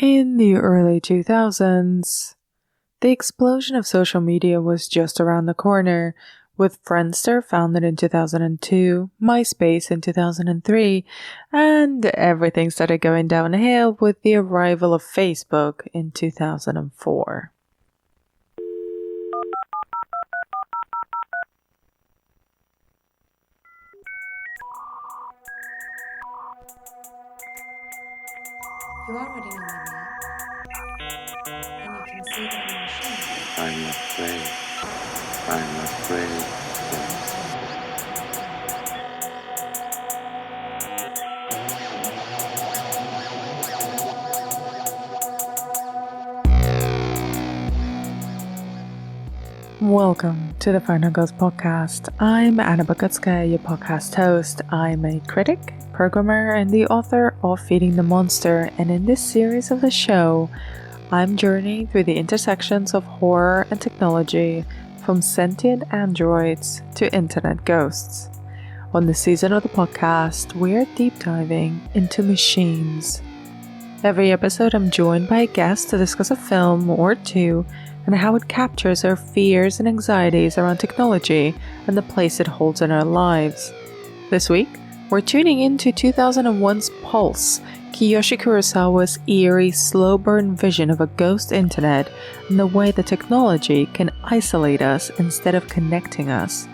In the early 2000s, the explosion of social media was just around the corner, with Friendster founded in 2002, MySpace in 2003, and everything started going downhill with the arrival of Facebook in 2004. You already know my name, and you can see that I'm a machine. I'm afraid. I'm afraid. Yes. Welcome to the Final Girls podcast. I'm Anna Bogutska, your podcast host. I'm a critic, programmer, and the author of Feeding the Monster, and in this series of the show, I'm journeying through the intersections of horror and technology, from sentient androids to internet ghosts. On this season of the podcast, we're deep diving into machines. Every episode, I'm joined by a guest to discuss a film or two and how it captures our fears and anxieties around technology and the place it holds in our lives. This week, we're tuning into 2001's Pulse, Kiyoshi Kurosawa's eerie, slow-burn vision of a ghost internet and the way the technology can isolate us instead of connecting us.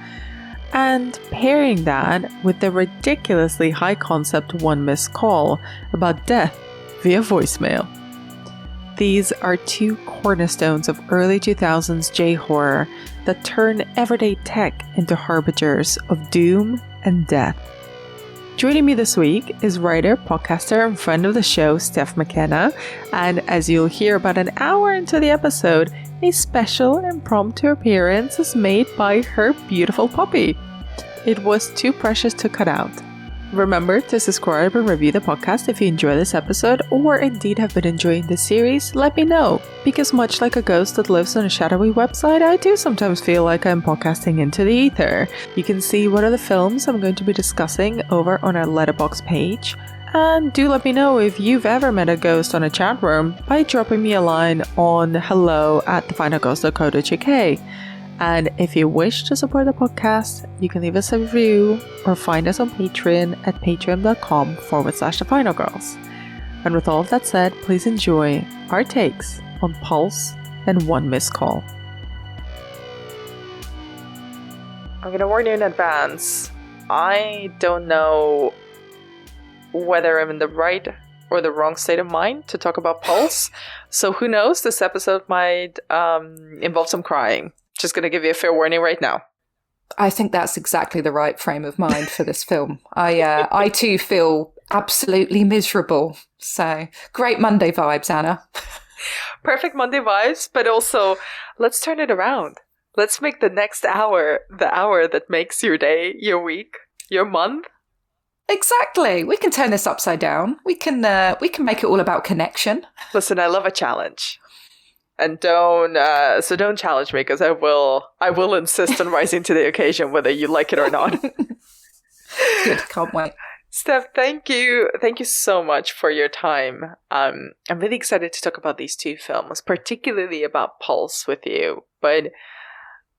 And pairing that with the ridiculously high-concept One Missed Call about death via voicemail. These are two cornerstones of early 2000s J-horror that turn everyday tech into harbingers of doom and death. Joining me this week is writer, podcaster, and friend of the show, Steph McKenna, and as you'll hear about an hour into the episode, a special impromptu appearance is made by her beautiful puppy. It was too precious to cut out. Remember to subscribe and review the podcast if you enjoy this episode or indeed have been enjoying this series. Let me know, because much like a ghost that lives on a shadowy website, I do sometimes feel like I'm podcasting into the ether. You can see what are the films I'm going to be discussing over on our Letterboxd page. And do let me know if you've ever met a ghost on a chat room by dropping me a line on hello@thefinalghost.co.uk. And if you wish to support the podcast, you can leave us a review or find us on Patreon at patreon.com/thefinalgirls. And with all of that said, please enjoy our takes on Pulse and One Missed Call. I'm going to warn you in advance. I don't know whether I'm in the right or the wrong state of mind to talk about Pulse. So who knows, this episode might involve some crying. Just going to give you a fair warning right now. I think that's exactly the right frame of mind for this film. I too feel absolutely miserable. So great Monday vibes, Anna. Perfect Monday vibes, but also let's turn it around. Let's make the next hour the hour that makes your day, your week, your month. Exactly. We can turn this upside down. We can make it all about connection. Listen, I love a challenge. And don't challenge me, because I will insist on rising to the occasion whether you like it or not. Good, can't wait. Steph, thank you so much for your time. I'm really excited to talk about these two films, particularly about Pulse with you. But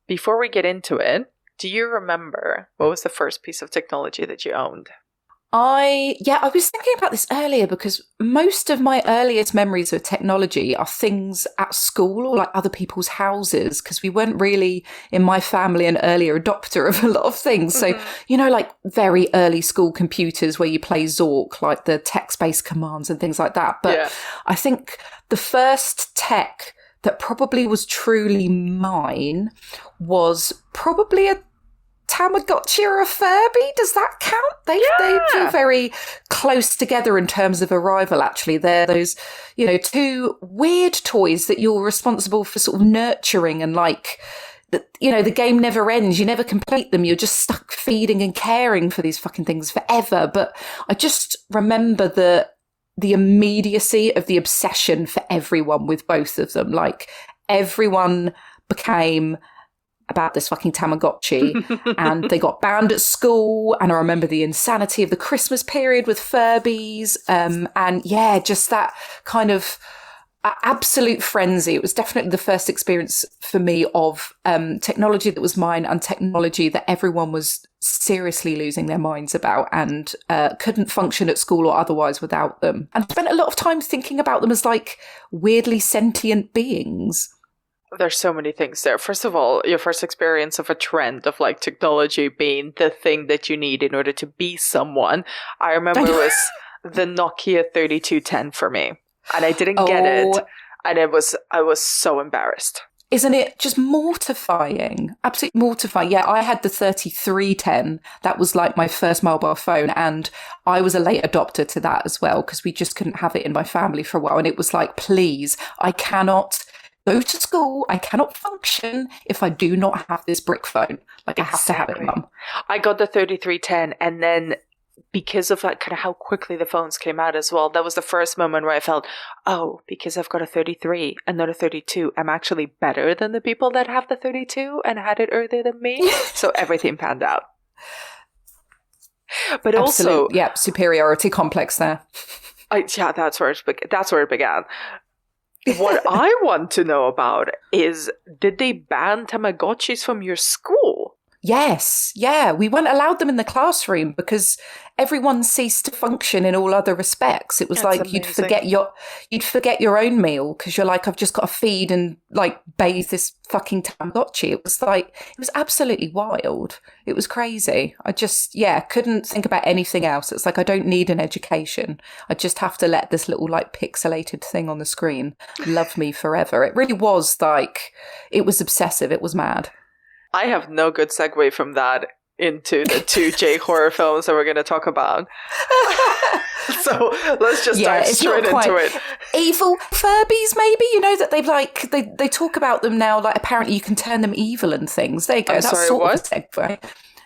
before we get into it, do you remember what was the first piece of technology that you owned? I was thinking about this earlier, because most of my earliest memories of technology are things at school or like other people's houses, because we weren't really, in my family, an early adopter of a lot of things. So, like very early school computers where you play Zork, like the text-based commands and things like that. But yeah. I think the first tech that probably was truly mine was probably a Tamagotchi or a Furby. Does that count? They feel very close together in terms of arrival, actually. They're those, two weird toys that you're responsible for sort of nurturing, and the game never ends. You never complete them. You're just stuck feeding and caring for these fucking things forever. But I just remember the immediacy of the obsession for everyone with both of them. Like, everyone became about this fucking Tamagotchi and they got banned at school. And I remember the insanity of the Christmas period with Furbies. And yeah, just that kind of absolute frenzy. It was definitely the first experience for me of technology that was mine and technology that everyone was seriously losing their minds about and couldn't function at school or otherwise without them. And I spent a lot of time thinking about them as like weirdly sentient beings. There's so many things there. First of all, your first experience of a trend of like technology being the thing that you need in order to be someone. I remember it was the Nokia 3210 for me. And I didn't get it. And I was so embarrassed. Isn't it just mortifying? Absolutely mortifying. Yeah, I had the 3310. That was like my first mobile phone. And I was a late adopter to that as well, because we just couldn't have it in my family for a while. And it was like, please, I cannot go to school. I cannot function if I do not have this brick phone. Like, I have to have it, Mum. I got the 3310, and then because of like kind of how quickly the phones came out as well, that was the first moment where I felt, oh, because I've got a 33 and not a 32, I'm actually better than the people that have the 32 and had it earlier than me. So everything panned out. But also, yeah, superiority complex there. Yeah, that's where it began. What I want to know about is, did they ban Tamagotchis from your school? Yes, yeah. We weren't allowed them in the classroom because everyone ceased to function in all other respects. It was That's like amazing. you'd forget your own meal because you're like, I've just got to feed and like bathe this fucking Tamagotchi. It was absolutely wild. It was crazy. I just, couldn't think about anything else. It's like, I don't need an education. I just have to let this little like pixelated thing on the screen love me forever. It really was like, it was obsessive. It was mad. I have no good segue from that into the two J horror films that we're going to talk about. So let's just dive straight into it. Evil Furbies, maybe? You know that they've like, they talk about them now, like apparently you can turn them evil and things. There you go. That's sort of a segue.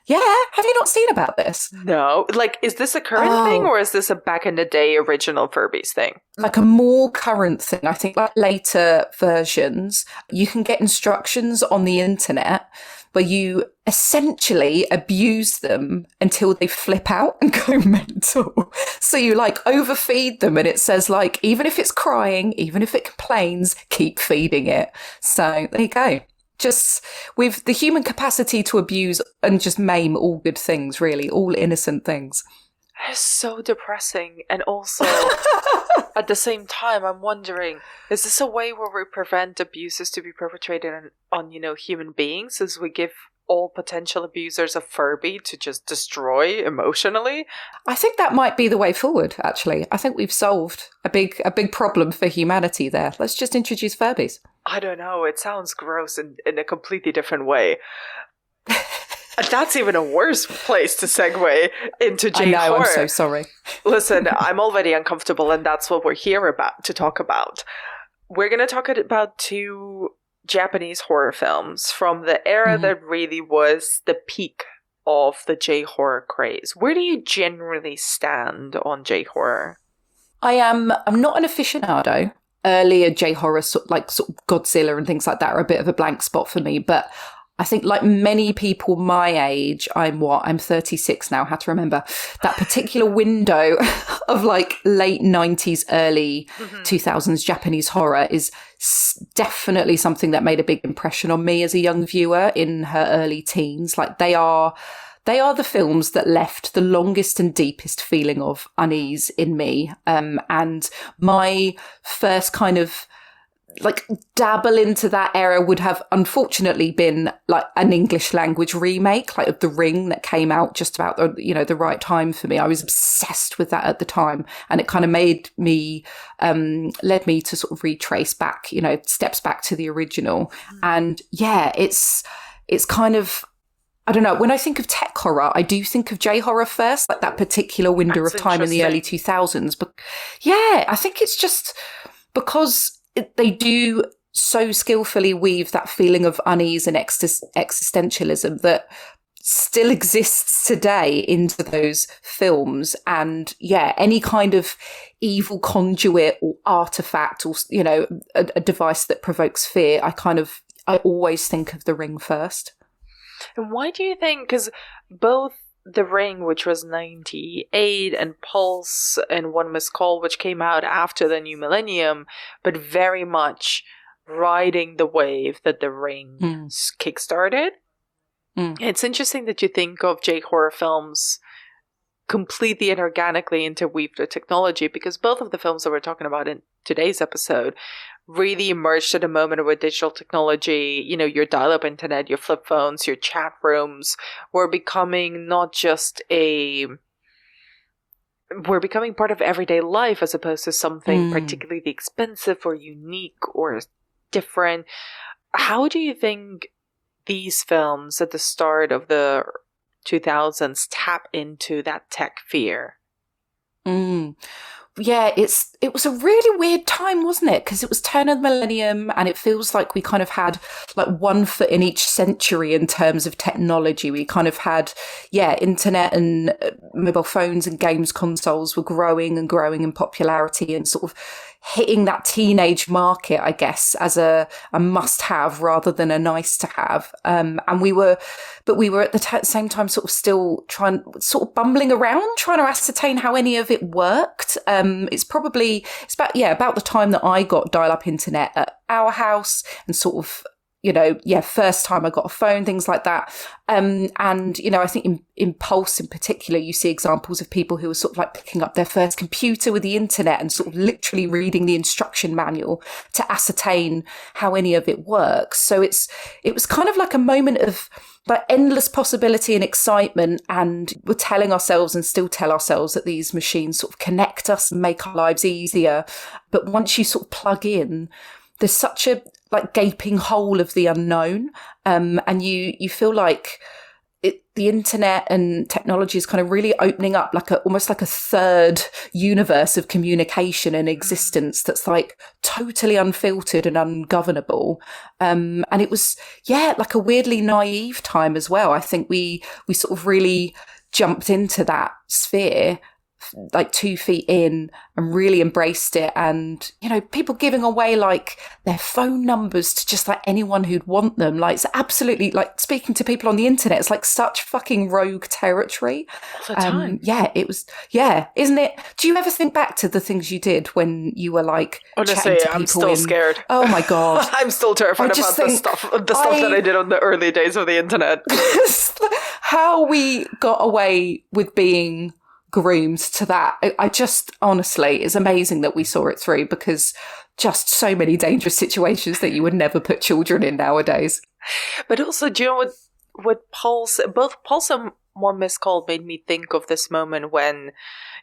Yeah, have you not seen about this? No. Like, is this a current thing or is this a back in the day original Furbies thing? Like a more current thing. I think like later versions, you can get instructions on the internet where you essentially abuse them until they flip out and go mental. So you like overfeed them and it says like, even if it's crying, even if it complains, keep feeding it. So there you go. Just with the human capacity to abuse and just maim all good things, really, all innocent things. It's so depressing. And also, at the same time, I'm wondering, is this a way where we prevent abuses to be perpetrated on human beings, as we give all potential abusers a Furby to just destroy emotionally? I think that might be the way forward, actually. I think we've solved a big problem for humanity there. Let's just introduce Furbies. I don't know. It sounds gross in a completely different way. That's even a worse place to segue into J horror. I know, I'm so sorry. Listen, I'm already uncomfortable, and that's what we're here to talk about. We're going to talk about two Japanese horror films from the era that really was the peak of the J horror craze. Where do you generally stand on J horror? I'm not an aficionado. Earlier J horror, sort of Godzilla and things like that, are a bit of a blank spot for me. But I think, like many people my age, I'm 36 now. Had to remember that particular window of like late 90s, early 2000s Japanese horror is definitely something that made a big impression on me as a young viewer in her early teens. Like they are the films that left the longest and deepest feeling of unease in me. And my first kind of like dabble into that era would have unfortunately been like an English language remake, like of The Ring, that came out just about the right time for me. I was obsessed with that at the time, and it kind of led me to sort of retrace back, steps back to the original. And yeah, it's kind of, I don't know, when I think of tech horror, I do think of J horror first, like that particular window of time in the early 2000s. But yeah, I think it's just because they do so skillfully weave that feeling of unease and existentialism that still exists today into those films. And yeah, any kind of evil conduit or artifact or, a device that provokes fear, I always think of The Ring first. And why do you think, because both The Ring, which was 98, and Pulse and One Missed Call, which came out after the new millennium, but very much riding the wave that The Ring kickstarted. It's interesting that you think of J horror films completely and organically interweave the technology, because both of the films that we're talking about in today's episode really emerged at a moment where digital technology, your dial-up internet, your flip phones, your chat rooms were becoming we're becoming part of everyday life, as opposed to something particularly expensive or unique or different. How do you think these films at the start of the 2000s tap into that tech fear? Yeah, it was a really weird time, wasn't it? Because it was turn of the millennium, and it feels like we kind of had like one foot in each century in terms of technology. We kind of had, internet and mobile phones and games consoles were growing and growing in popularity and sort of hitting that teenage market, I guess, as a must-have rather than a nice-to-have. And we were at the same time sort of still bumbling around, trying to ascertain how any of it worked. It's about the time that I got dial-up internet at our house, and sort of, first time I got a phone, things like that. And, I think in Pulse in particular, you see examples of people who are sort of like picking up their first computer with the internet and sort of literally reading the instruction manual to ascertain how any of it works. So it was kind of like a moment of like endless possibility and excitement, and we're telling ourselves and still tell ourselves that these machines sort of connect us and make our lives easier. But once you sort of plug in, there's such a like gaping hole of the unknown, and you feel like the internet and technology is kind of really opening up almost like a third universe of communication and existence that's like totally unfiltered and ungovernable. And it was, like a weirdly naive time as well. I think we sort of really jumped into that sphere like 2 feet in and really embraced it. And, people giving away like their phone numbers to just like anyone who'd want them. Like it's absolutely like speaking to people on the internet. It's like such fucking rogue territory. All the time. It was, isn't it? Do you ever think back to the things you did when you were like, honestly, I'm still scared. Oh my God. I'm still terrified about the stuff that I did on the early days of the internet. How we got away with being groomed to that. I just, honestly, it's amazing that we saw it through, because just so many dangerous situations that you would never put children in nowadays. But also, do you know what both Pulse and One Missed Call made me think of this moment when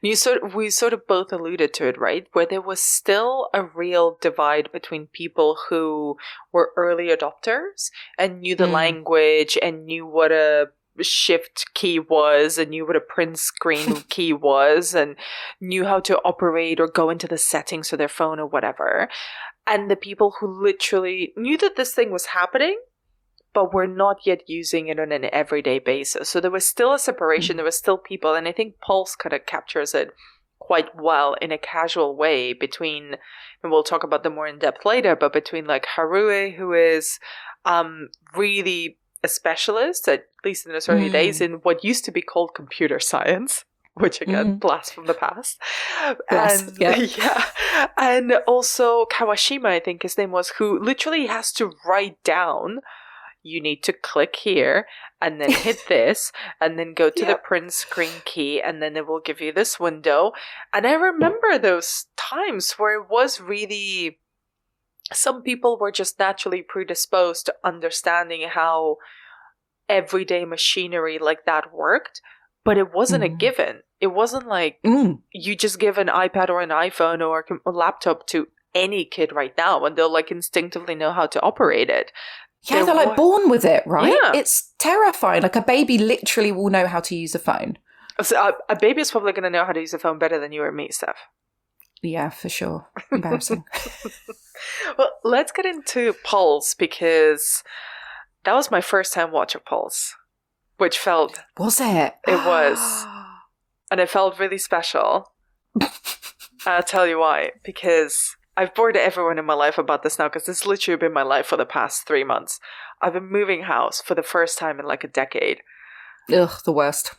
we sort of both alluded to it, right? Where there was still a real divide between people who were early adopters and knew the language and knew what a shift key was and knew what a print screen key was and knew how to operate or go into the settings of their phone or whatever, and the people who literally knew that this thing was happening but were not yet using it on an everyday basis. So there was still a separation. There was still people, and I think Pulse kind of captures it quite well in a casual way between, and we'll talk about them more in depth later, but between like Harue, who is really a specialist, at least in his early days, in what used to be called computer science, which again, blast from the past. And also Kawashima, I think his name was, who literally has to write down, you need to click here and then hit this and then go to the print screen key and then it will give you this window. And I remember those times where it was really, some people were just naturally predisposed to understanding how everyday machinery like that worked, but it wasn't a given. It wasn't like you just give an iPad or an iPhone or a laptop to any kid right now and they'll like instinctively know how to operate it. Yeah, they're like born with it, right? Yeah. It's terrifying. Like a baby literally will know how to use a phone. So a baby is probably going to know how to use a phone better than you or me, Steph. Yeah, for sure. Embarrassing. Well, let's get into Pulse, because that was my first time watching Pulse, which felt... Was it? It was. And it felt really special. I'll tell you why. Because I've bored everyone in my life about this now because this has literally been my life for the past 3 months. I've been moving house for the first time in like a decade. Ugh, the worst.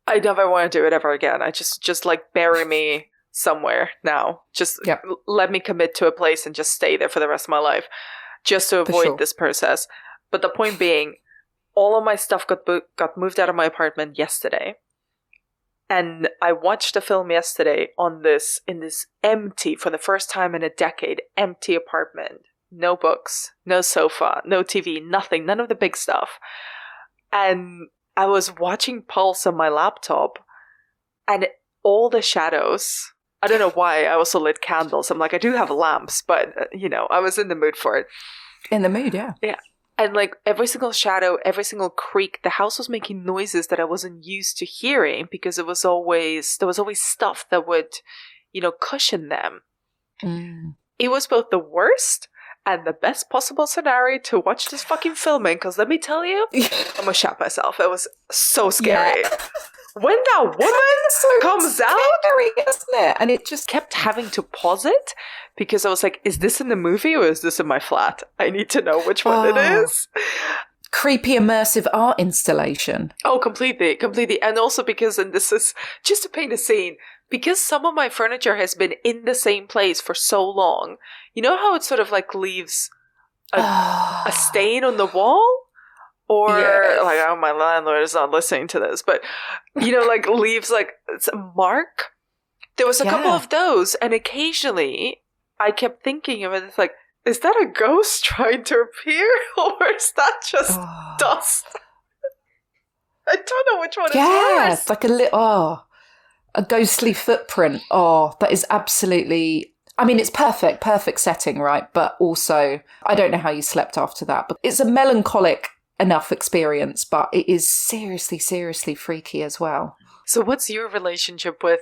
I never want to do it ever again. I just like bury me somewhere now. Just let me commit to a place and just stay there for the rest of my life just to avoid this process. But the point being, all of my stuff got moved out of my apartment yesterday. And I watched a film yesterday in this empty, for the first time in a decade, empty apartment. No books, no sofa, no TV, nothing, none of the big stuff. And I was watching Pulse on my laptop, and all the shadows, I don't know why, I also lit candles. I'm like, I do have lamps, but, I was in the mood for it. In the mood, yeah. Yeah. And like every single shadow, every single creak, the house was making noises that I wasn't used to hearing because there was always stuff that would, cushion them. Mm. It was both the worst and the best possible scenario to watch this fucking filming, because let me tell you, I'm gonna shat myself. It was so scary. Yeah. When that woman comes out, isn't it? And it just kept having to pause it because I was like, is this in the movie or is this in my flat? I need to know which one it is. Creepy immersive art installation. Oh, completely. And also because, and this is just to paint a scene, because some of my furniture has been in the same place for so long, you know how it sort of like leaves a stain on the wall? Or, like, oh, my landlord is not listening to this, but, like, leaves, like, it's a mark. There was a couple of those, and occasionally I kept thinking of it, it's like, is that a ghost trying to appear, or is that just dust? I don't know which one is worse. It's like a ghostly footprint. Oh, that is absolutely... I mean, it's perfect setting, right? But also, I don't know how you slept after that, but it's a melancholic enough experience, but it is seriously freaky as well. So what's your relationship with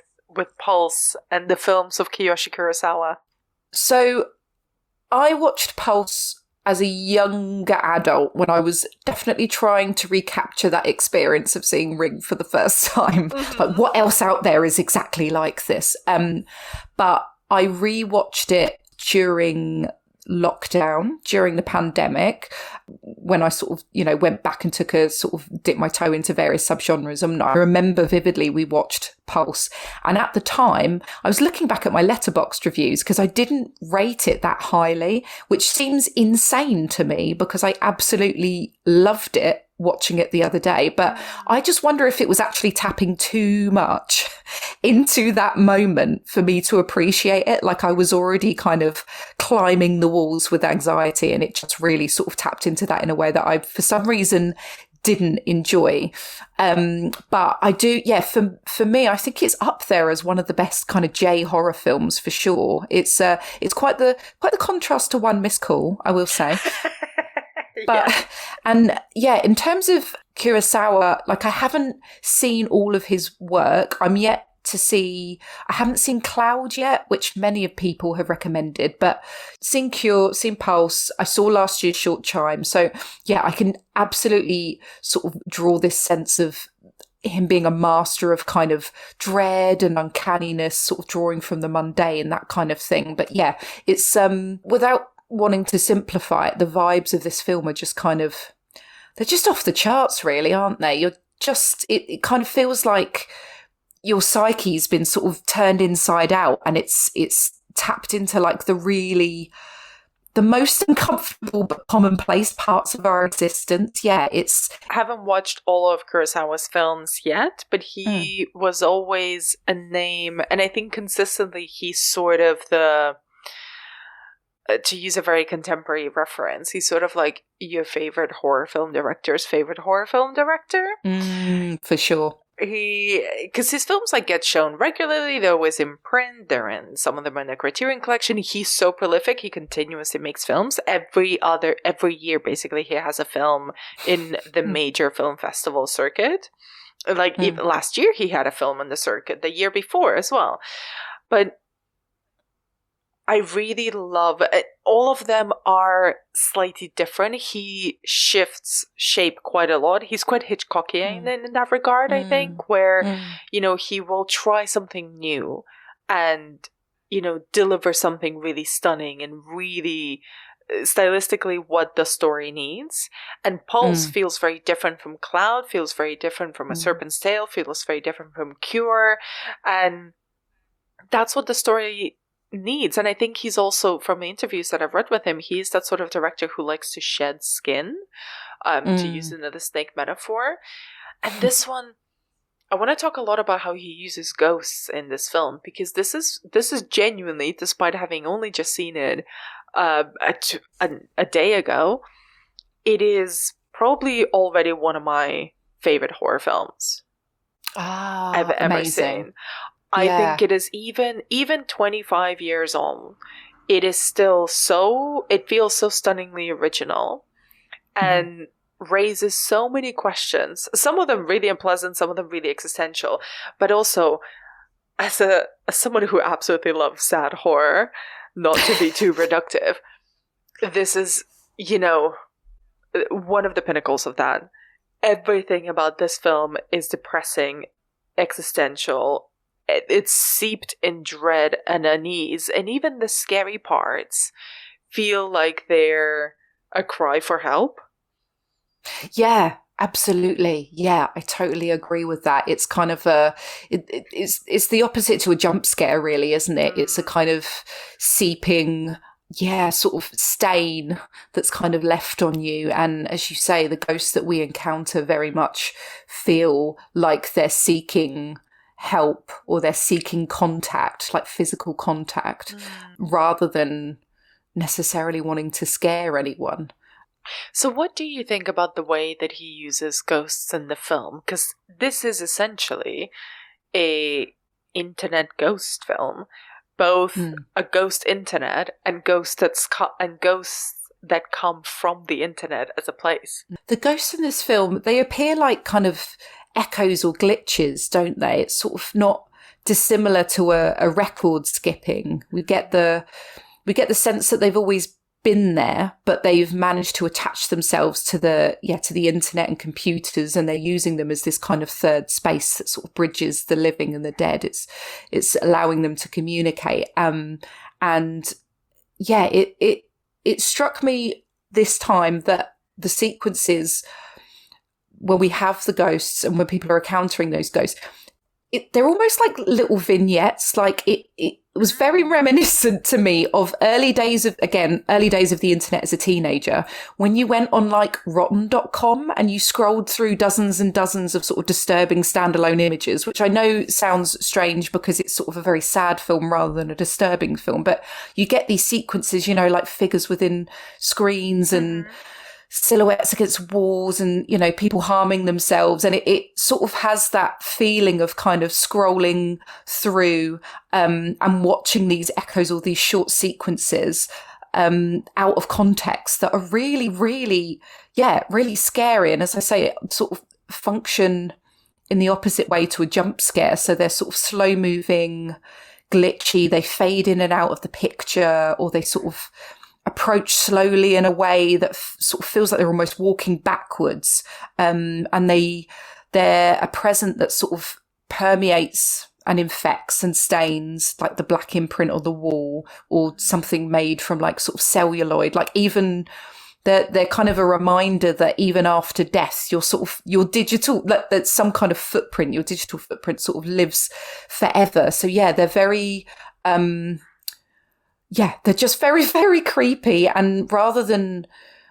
Pulse and the films of Kiyoshi Kurosawa? So I watched Pulse as a younger adult when I was definitely trying to recapture that experience of seeing Ring for the first time. Mm-hmm. Like, what else out there is exactly like this? But I rewatched it during lockdown, during the pandemic, when I sort of, went back and took a sort of dip my toe into various subgenres. And I remember vividly we watched Pulse. And at the time, I was looking back at my Letterboxd reviews because I didn't rate it that highly, which seems insane to me because I absolutely loved it watching it the other day. But I just wonder if it was actually tapping too much into that moment for me to appreciate it. Like I was already kind of climbing the walls with anxiety, and it just really sort of tapped into that in a way that I, for some reason, didn't enjoy. But I do, for me, I think it's up there as one of the best kind of J horror films for sure. It's quite the contrast to One Missed Call, I will say. But, in terms of Kurosawa, like I haven't seen all of his work. I haven't seen Cloud yet, which many of people have recommended, but seen Cure, seen Pulse, I saw last year's Short Chime. So I can absolutely sort of draw this sense of him being a master of kind of dread and uncanniness, sort of drawing from the mundane, that kind of thing. But it's, without wanting to simplify it, the vibes of this film are just they're just off the charts, really, aren't they? It kind of feels like your psyche's been sort of turned inside out, and it's tapped into like the most uncomfortable but commonplace parts of our existence. I haven't watched all of Kurosawa's films yet, but he was always a name, and I think consistently he's sort of to use a very contemporary reference, he's sort of like your favorite horror film director's favorite horror film director. For sure. Because his films like get shown regularly, they're always in print, some of them are in the Criterion Collection. He's so prolific, he continuously makes films. Every year, basically, he has a film in the major film festival circuit. Like even last year, he had a film on the circuit, the year before as well. But I really love it. All of them are slightly different. He shifts shape quite a lot. He's quite Hitchcockian in that regard, I think, where, he will try something new and deliver something really stunning and really stylistically what the story needs. And Pulse feels very different from Cloud, feels very different from A Serpent's Tale, feels very different from Cure. And that's what the story needs. And I think he's also, from the interviews that I've read with him, he's that sort of director who likes to shed skin, to use another snake metaphor. And this one, I want to talk a lot about how he uses ghosts in this film, because this is genuinely, despite having only just seen it a day ago, it is probably already one of my favorite horror films I've ever seen. I think it is even 25 years on, it is still it feels so stunningly original and raises so many questions. Some of them really unpleasant, some of them really existential. But also, as someone who absolutely loves sad horror, not to be too reductive, this is, one of the pinnacles of that. Everything about this film is depressing, existential. It's seeped in dread and unease, and even the scary parts feel like they're a cry for help. Yeah, absolutely. Yeah, I totally agree with that. It's kind of it's the opposite to a jump scare, really, isn't it? It's a kind of seeping, sort of stain that's kind of left on you. And as you say, the ghosts that we encounter very much feel like they're seeking help, or they're seeking contact, like physical contact, rather than necessarily wanting to scare anyone. So what do you think about the way that he uses ghosts in the film? Because this is essentially a internet ghost film, both a ghost internet and ghosts that come from the internet as a place. The ghosts in this film, they appear like kind of echoes or glitches, don't they? It's sort of not dissimilar to a record skipping. We get the sense that they've always been there, but they've managed to attach themselves to the internet and computers, and they're using them as this kind of third space that sort of bridges the living and the dead. It's allowing them to communicate. It struck me this time that the sequences where we have the ghosts and when people are encountering those ghosts, they're almost like little vignettes. Like it was very reminiscent to me of early days of the internet as a teenager, when you went on like rotten.com and you scrolled through dozens and dozens of sort of disturbing standalone images, which I know sounds strange because it's sort of a very sad film rather than a disturbing film. But you get these sequences, like figures within screens and silhouettes against walls and, people harming themselves. And it sort of has that feeling of kind of scrolling through and watching these echoes or these short sequences out of context that are really, really, really scary. And as I say, it sort of function in the opposite way to a jump scare. So they're sort of slow moving, glitchy. They fade in and out of the picture, or they sort of approach slowly in a way that sort of feels like they're almost walking backwards. And they're a present that sort of permeates and infects and stains, like the black imprint on the wall, or something made from like sort of celluloid. Like even they're kind of a reminder that even after death, your digital, that's some kind of footprint, your digital footprint sort of lives forever. So they're very, they're just very, very creepy. And rather than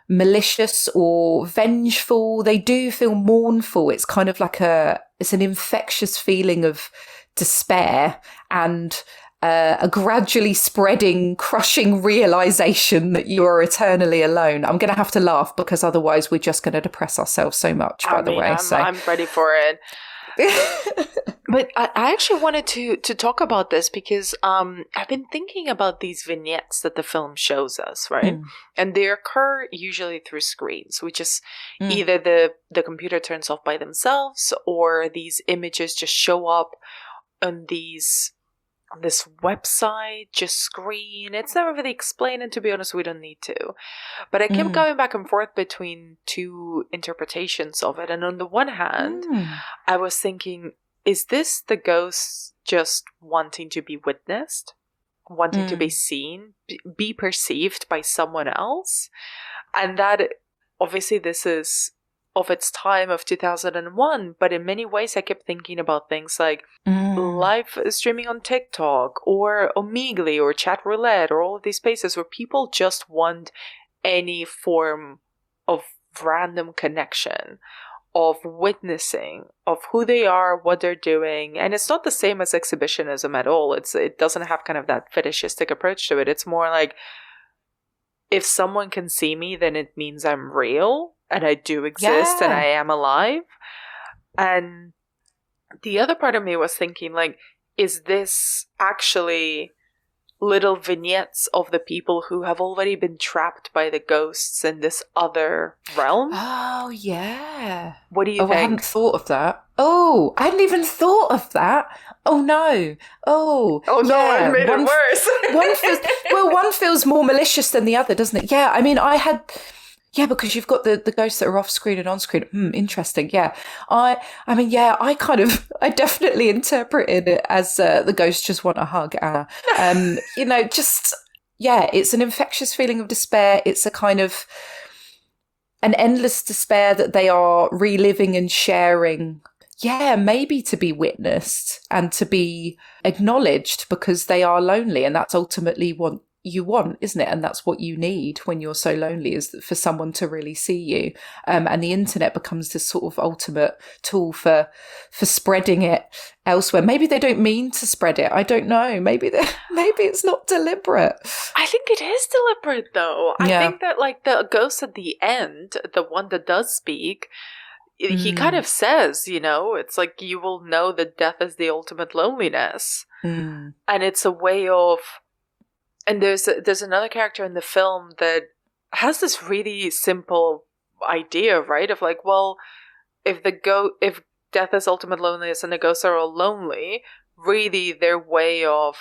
malicious or vengeful, they do feel mournful. It's kind of like it's an infectious feeling of despair and a gradually spreading, crushing realization that you are eternally alone. I'm going to have to laugh because otherwise we're just going to depress ourselves so much, by the way. I'm ready for it. But I actually wanted to talk about this because I've been thinking about these vignettes that the film shows us, right? And they occur usually through screens, which is either the computer turns off by themselves, or these images just show up on this website, just screen. It's never really explained, and to be honest, we don't need to. But I kept going back and forth between two interpretations of it. And on the one hand, I was thinking, is this the ghosts just wanting to be witnessed? wanting to be seen, be perceived by someone else. And that, obviously, this is of its time of 2001, but in many ways I kept thinking about things like live streaming on TikTok or Omegle or Chat Roulette or all of these spaces where people just want any form of random connection, of witnessing of who they are, what they're doing. And it's not the same as exhibitionism at all. It doesn't have kind of that fetishistic approach to it. It's more like, if someone can see me, then it means I'm real and I do exist and I am alive. And the other part of me was thinking, like, is this actually little vignettes of the people who have already been trapped by the ghosts in this other realm? Oh, yeah. What do you think? I hadn't thought of that. Oh, I hadn't even thought of that. Oh, no. Oh no, I made it worse. One feels more malicious than the other, doesn't it? Yeah, I mean, because you've got the ghosts that are off screen and on screen. Interesting. Yeah. I definitely interpreted it as the ghosts just want a hug, Anna. It's an infectious feeling of despair. It's a kind of an endless despair that they are reliving and sharing. Yeah, maybe to be witnessed and to be acknowledged because they are lonely. And that's ultimately what you want, isn't it? And that's what you need when you're so lonely, is for someone to really see you. And the internet becomes this sort of ultimate tool for spreading it elsewhere. Maybe they don't mean to spread it. I don't know. Maybe it's not deliberate. I think it is deliberate, though. I think that, like, the ghost at the end, the one that does speak, he kind of says, it's like, you will know that death is the ultimate loneliness. And it's a way of... And there's another character in the film that has this really simple idea, right? Of like, well, if death is ultimate loneliness and the ghosts are all lonely, really their way of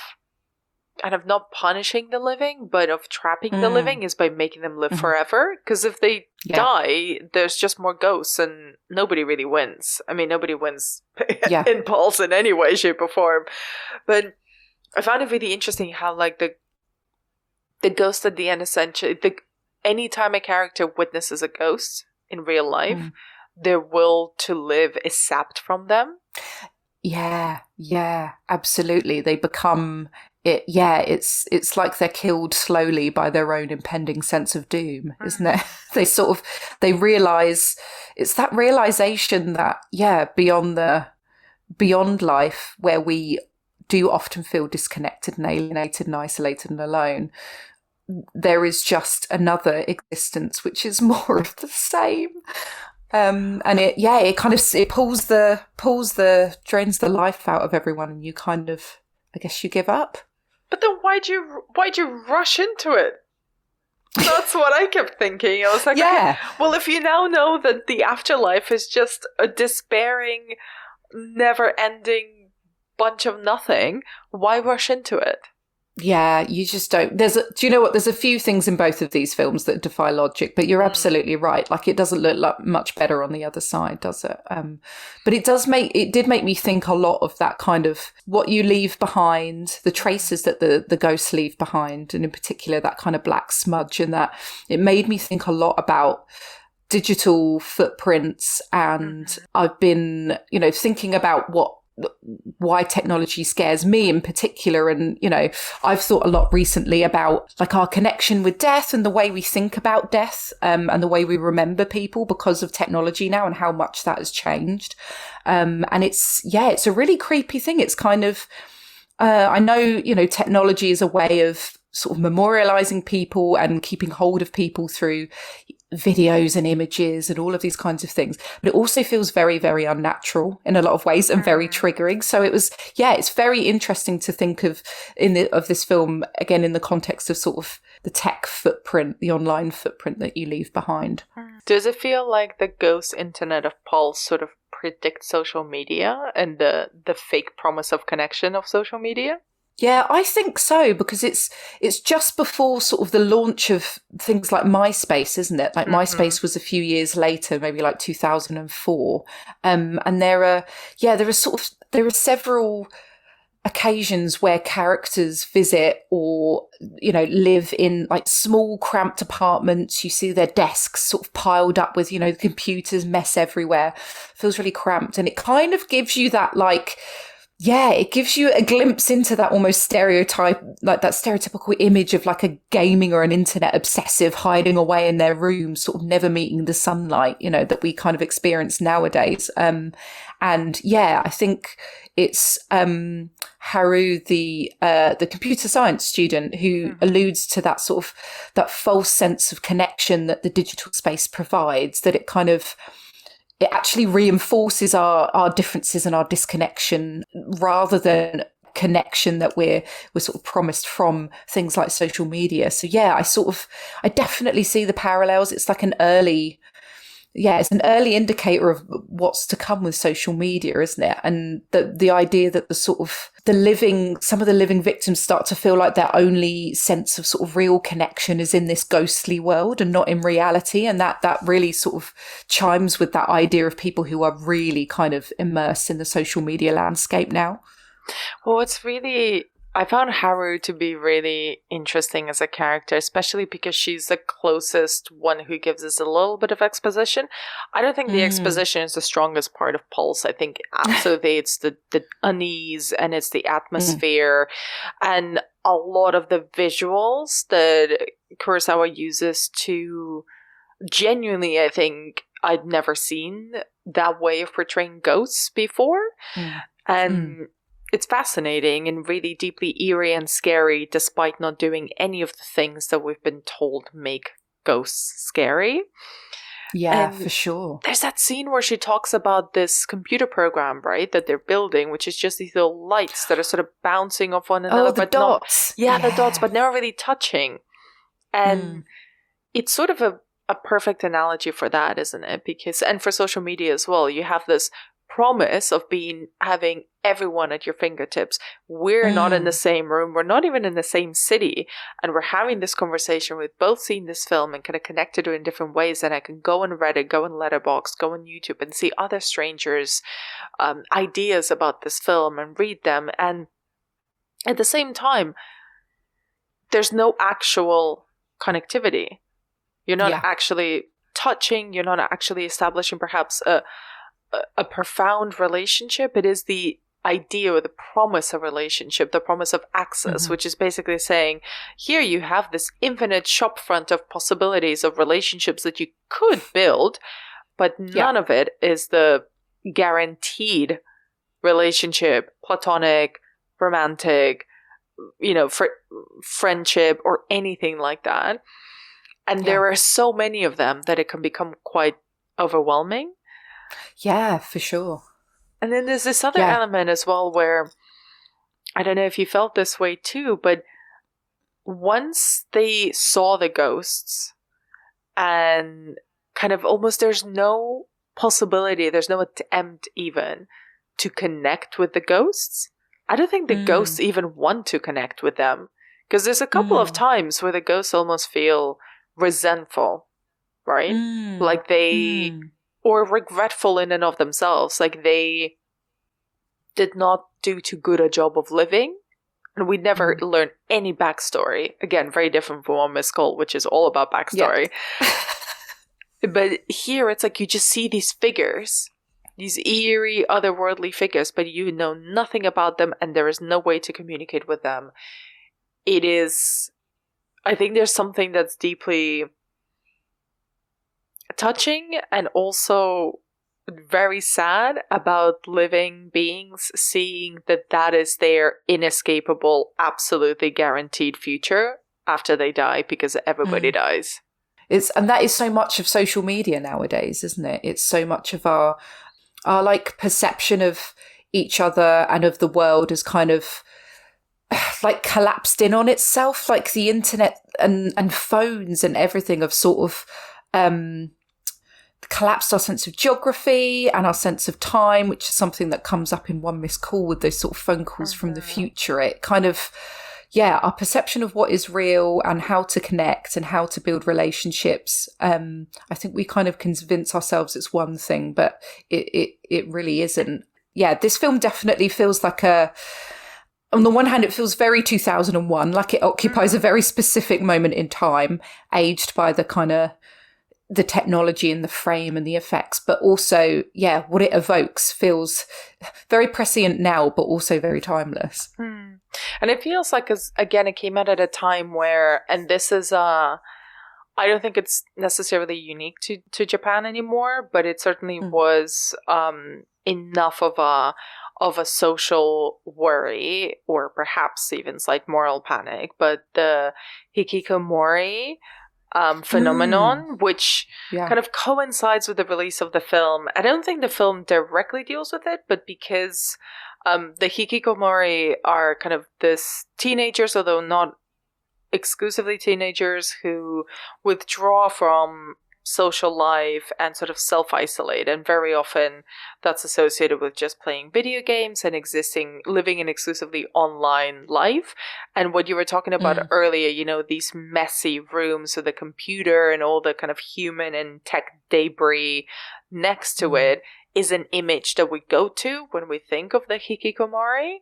kind of not punishing the living, but of trapping the living is by making them live forever. Because if they die, there's just more ghosts and nobody really wins. I mean, nobody wins in Pulse in any way, shape, or form. But I found it really interesting how, like, the ghost at the end, essentially, anytime a character witnesses a ghost in real life, their will to live is sapped from them. Yeah, absolutely. They become it. Yeah, it's like they're killed slowly by their own impending sense of doom, isn't it? They realize, it's that realization that, beyond life, where we do often feel disconnected and alienated and isolated and alone, there is just another existence which is more of the same. And it drains the life out of everyone, and you kind of, I guess, you give up. But then why'd you rush into it? That's what I kept thinking. I was like, okay, well, if you now know that the afterlife is just a despairing, never-ending bunch of nothing, why rush into it? Yeah, you just don't. Do you know what? There's a few things in both of these films that defy logic, but you're absolutely right. Like, it doesn't look like much better on the other side, does it? But it did make me think a lot of that kind of what you leave behind, the traces that the ghosts leave behind, and in particular that kind of black smudge, and that it made me think a lot about digital footprints. And I've been, thinking about why technology scares me in particular. And, I've thought a lot recently about, like, our connection with death and the way we think about death, and the way we remember people because of technology now, and how much that has changed. And it's a really creepy thing. It's kind of, I know, technology is a way of sort of memorializing people and keeping hold of people through videos and images and all of these kinds of things, but it also feels very, very unnatural in a lot of ways and very triggering. So it's very interesting to think of this film again in the context of sort of the tech footprint, the online footprint that you leave behind. Does it feel like the ghost internet of Pulse sort of predicts social media and the fake promise of connection of social media? Yeah, I think so, because it's just before sort of the launch of things like MySpace, isn't it? Like MySpace was a few years later, maybe like 2004. And there are several occasions where characters visit or, live in like small cramped apartments. You see their desks sort of piled up with, the computers, mess everywhere. Feels really cramped. And it kind of gives you that it gives you a glimpse into that almost stereotype, like that stereotypical image of like a gaming or an internet obsessive hiding away in their room, sort of never meeting the sunlight, that we kind of experience nowadays. I think it's Haru, the computer science student, who alludes to that sort of that false sense of connection that the digital space provides, that it actually reinforces our differences and our disconnection rather than connection that we're sort of promised from things like social media. So I definitely see the parallels. It's like it's an early indicator of what's to come with social media, isn't it? And the idea that some of the living victims start to feel like their only sense of sort of real connection is in this ghostly world and not in reality. And that really sort of chimes with that idea of people who are really kind of immersed in the social media landscape now. Well, I found Haru to be really interesting as a character, especially because she's the closest one who gives us a little bit of exposition. I don't think the exposition is the strongest part of Pulse. I think absolutely it's the unease and it's the atmosphere and a lot of the visuals that Kurosawa uses to genuinely, I think I'd never seen that way of portraying ghosts before. And it's fascinating and really deeply eerie and scary, despite not doing any of the things that we've been told make ghosts scary. Yeah, and for sure. There's that scene where she talks about this computer program, right, that they're building, which is just these little lights that are sort of bouncing off one another. Oh, the dots. The dots, but never really touching. And it's sort of a perfect analogy for that, isn't it? And for social media as well, you have this promise of having everyone at your fingertips. We're not in the same room. We're not even in the same city. And we're having this conversation. We've both seen this film and kind of connected to it in different ways. And I can go on Reddit, go on Letterboxd, go on YouTube and see other strangers' ideas about this film and read them. And at the same time, there's no actual connectivity. You're not actually touching. You're not actually establishing perhaps a profound relationship. It is the idea or the promise of relationship, the promise of access, which is basically saying, here you have this infinite shopfront of possibilities of relationships that you could build, but none of it is the guaranteed relationship, platonic, romantic, friendship or anything like that. And there are so many of them that it can become quite overwhelming. Yeah, for sure. And then there's this other element as well where, I don't know if you felt this way too, but once they saw the ghosts and kind of almost there's no possibility, there's no attempt even to connect with the ghosts. I don't think the ghosts even want to connect with them. Because there's a couple of times where the ghosts almost feel resentful, right? Like they... or regretful in and of themselves, like they did not do too good a job of living, and we never learn any backstory. Again, very different from One Missed Call, which is all about backstory. But here it's like you just see these figures, these eerie, otherworldly figures, but you know nothing about them, and there is no way to communicate with them. It is... I think there's something that's deeply touching and also very sad about living beings seeing that is their inescapable, absolutely guaranteed future after they die, because everybody dies. And that is so much of social media nowadays, isn't it? It's so much of our like perception of each other and of the world is kind of like collapsed in on itself, like the internet and phones and everything have sort of collapsed our sense of geography and our sense of time, which is something that comes up in One Missed Call with those sort of phone calls from the future. It kind of, our perception of what is real and how to connect and how to build relationships. I think we kind of convince ourselves it's one thing, but it really isn't. Yeah, this film definitely feels like a on the one hand, it feels very 2001, like it occupies a very specific moment in time, aged by the kind of the technology and the frame and the effects, but also, yeah, what it evokes feels very prescient now, but also very timeless. And it feels like, again, it came out at a time where, and this is, I don't think it's necessarily unique to Japan anymore, but it certainly was enough of a social worry, or perhaps even slight moral panic. But the hikikomori phenomenon, which kind of coincides with the release of the film. I don't think the film directly deals with it, but because the hikikomori are kind of this teenagers, although not exclusively teenagers, who withdraw from social life and sort of self-isolate, and very often that's associated with just playing video games and living an exclusively online life. And what you were talking about earlier, you know, these messy rooms with the computer and all the kind of human and tech debris next to it is an image that we go to when we think of the hikikomori.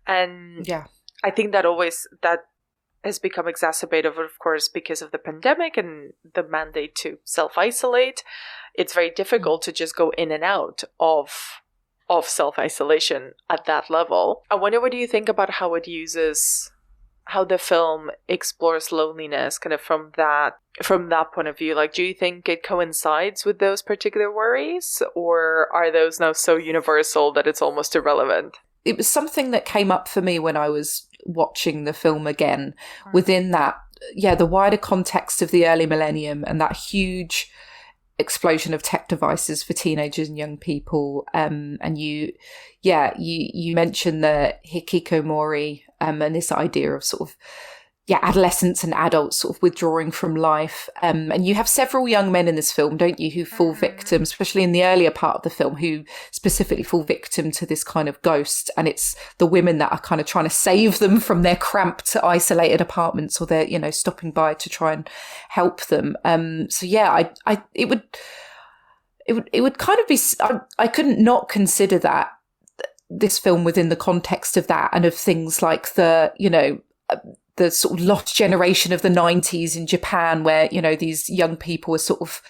And I think that has become exacerbated, of course, because of the pandemic and the mandate to self-isolate. It's very difficult to just go in and out of self-isolation at that level. I wonder, what do you think about how the film explores loneliness kind of from that point of view? Like, do you think it coincides with those particular worries, or are those now so universal that it's almost irrelevant? It was something that came up for me when I was watching the film again, within that, the wider context of the early millennium and that huge explosion of tech devices for teenagers and young people. And you mentioned the hikikomori, and this idea of sort of adolescents and adults sort of withdrawing from life. And you have several young men in this film, don't you, who fall victim, especially in the earlier part of the film, who specifically fall victim to this kind of ghost. And it's the women that are kind of trying to save them from their cramped, isolated apartments, or they're, you know, stopping by to try and help them. It would kind of be, I couldn't not consider this film within the context of that, and of things like the sort of lost generation of the 90s in Japan, where, you know, these young people are sort of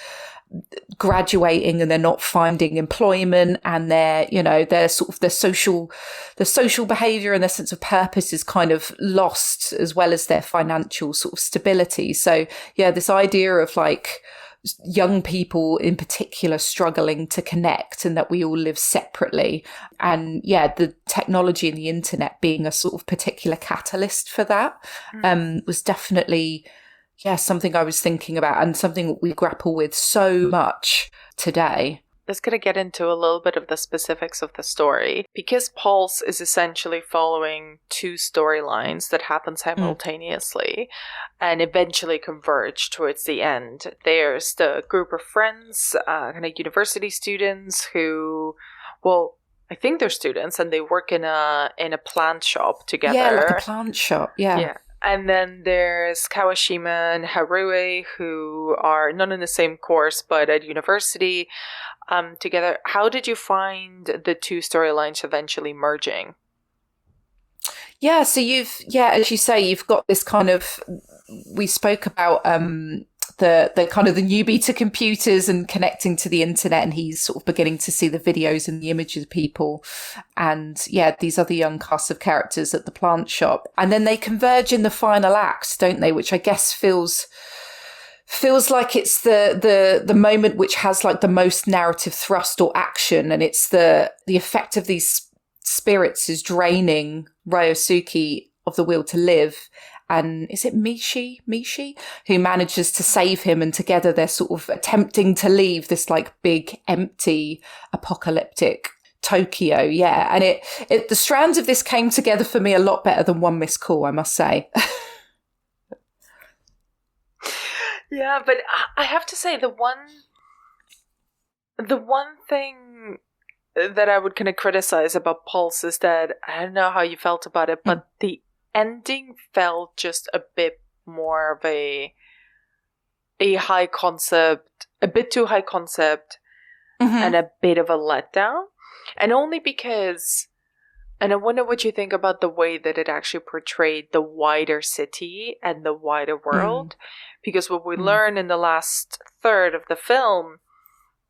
graduating and they're not finding employment, and their social behavior and their sense of purpose is kind of lost, as well as their financial sort of stability. So this idea of like young people in particular struggling to connect, and that we all live separately, and the technology and the internet being a sort of particular catalyst for that was definitely something I was thinking about, and something we grapple with so much today. Let's kind of get into a little bit of the specifics of the story, because Pulse is essentially following two storylines that happen simultaneously and eventually converge towards the end. There's the group of friends, kind of university students who, well, I think they're students, and they work in a plant shop together. Yeah, like a plant shop, yeah. And then there's Kawashima and Harue, who are not in the same course, but at university together. How did you find the two storylines eventually merging? Yeah, so as you say, you've got this kind of, we spoke about the kind of the newbie to computers and connecting to the internet, and he's sort of beginning to see the videos and the images of people, and these other young cast of characters at the plant shop, and then they converge in the final act, don't they, which I guess feels like it's the moment which has like the most narrative thrust or action, and it's the effect of these spirits is draining Ryosuke of the will to live. And is it Mishi, who manages to save him, and together they're sort of attempting to leave this like big, empty, apocalyptic Tokyo. Yeah. And the strands of this came together for me a lot better than One Missed Call, I must say. Yeah, but I have to say, the one thing that I would kind of criticize about Pulse is that, I don't know how you felt about it, but the ending felt just a bit more of a high concept, a bit too high concept, and a bit of a letdown. And only because And I wonder what you think about the way that it actually portrayed the wider city and the wider world. Because what we learn in the last third of the film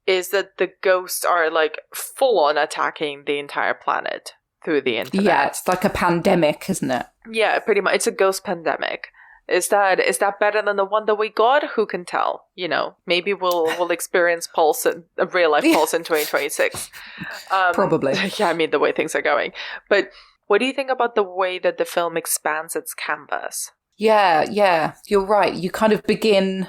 is that the ghosts are like full on attacking the entire planet through the internet. Yeah, it's like a pandemic, isn't it? Yeah, pretty much. It's a ghost pandemic. Is that better than the one that we got? Who can tell? You know, maybe we'll experience a real life Pulse in 2026. Probably. Yeah, I mean the way things are going. But what do you think about the way that the film expands its canvas? Yeah, you're right. You kind of begin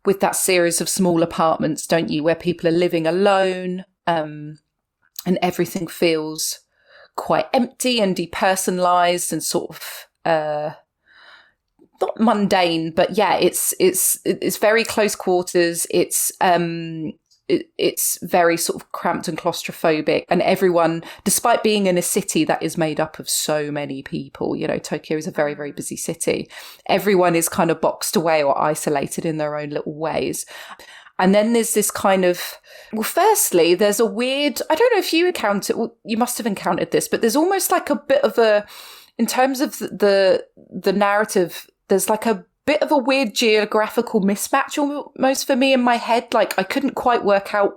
with that series of small apartments, don't you, where people are living alone, and everything feels quite empty and depersonalized and sort of not mundane, but yeah, it's very close quarters. It's very sort of cramped and claustrophobic, and everyone, despite being in a city that is made up of so many people, you know, Tokyo is a very, very busy city. Everyone is kind of boxed away or isolated in their own little ways. And then there's this kind of, well, firstly, there's a weird, I don't know if you you must have encountered this, but there's almost like a bit of in terms of the narrative, there's like a bit of a weird geographical mismatch almost for me in my head. Like I couldn't quite work out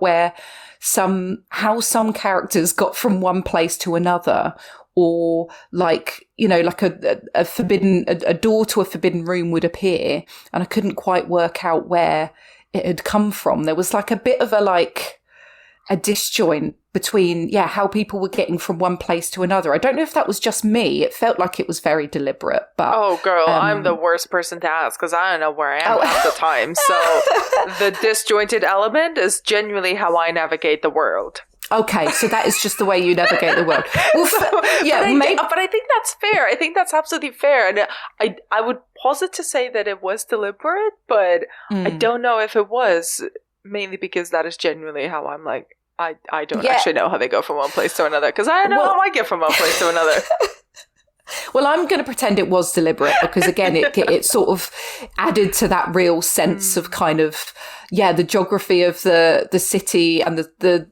how some characters got from one place to another, or like, you know, like a door to a forbidden room would appear, and I couldn't quite work out where it had come from. There was like a bit of a disjoint between, how people were getting from one place to another. I don't know if that was just me. It felt like it was very deliberate, but... Oh, girl, I'm the worst person to ask because I don't know where I am half the time. So the disjointed element is genuinely how I navigate the world. Okay, so that is just the way you navigate the world. Well, but I think that's fair. I think that's absolutely fair. And I would posit to say that it was deliberate, but I don't know if it was, mainly because that is genuinely how I'm like, I don't actually know how they go from one place to another, because I don't know how I get from one place to another. Well, I'm going to pretend it was deliberate because, again, it sort of added to that real sense of kind of, the geography of the city and the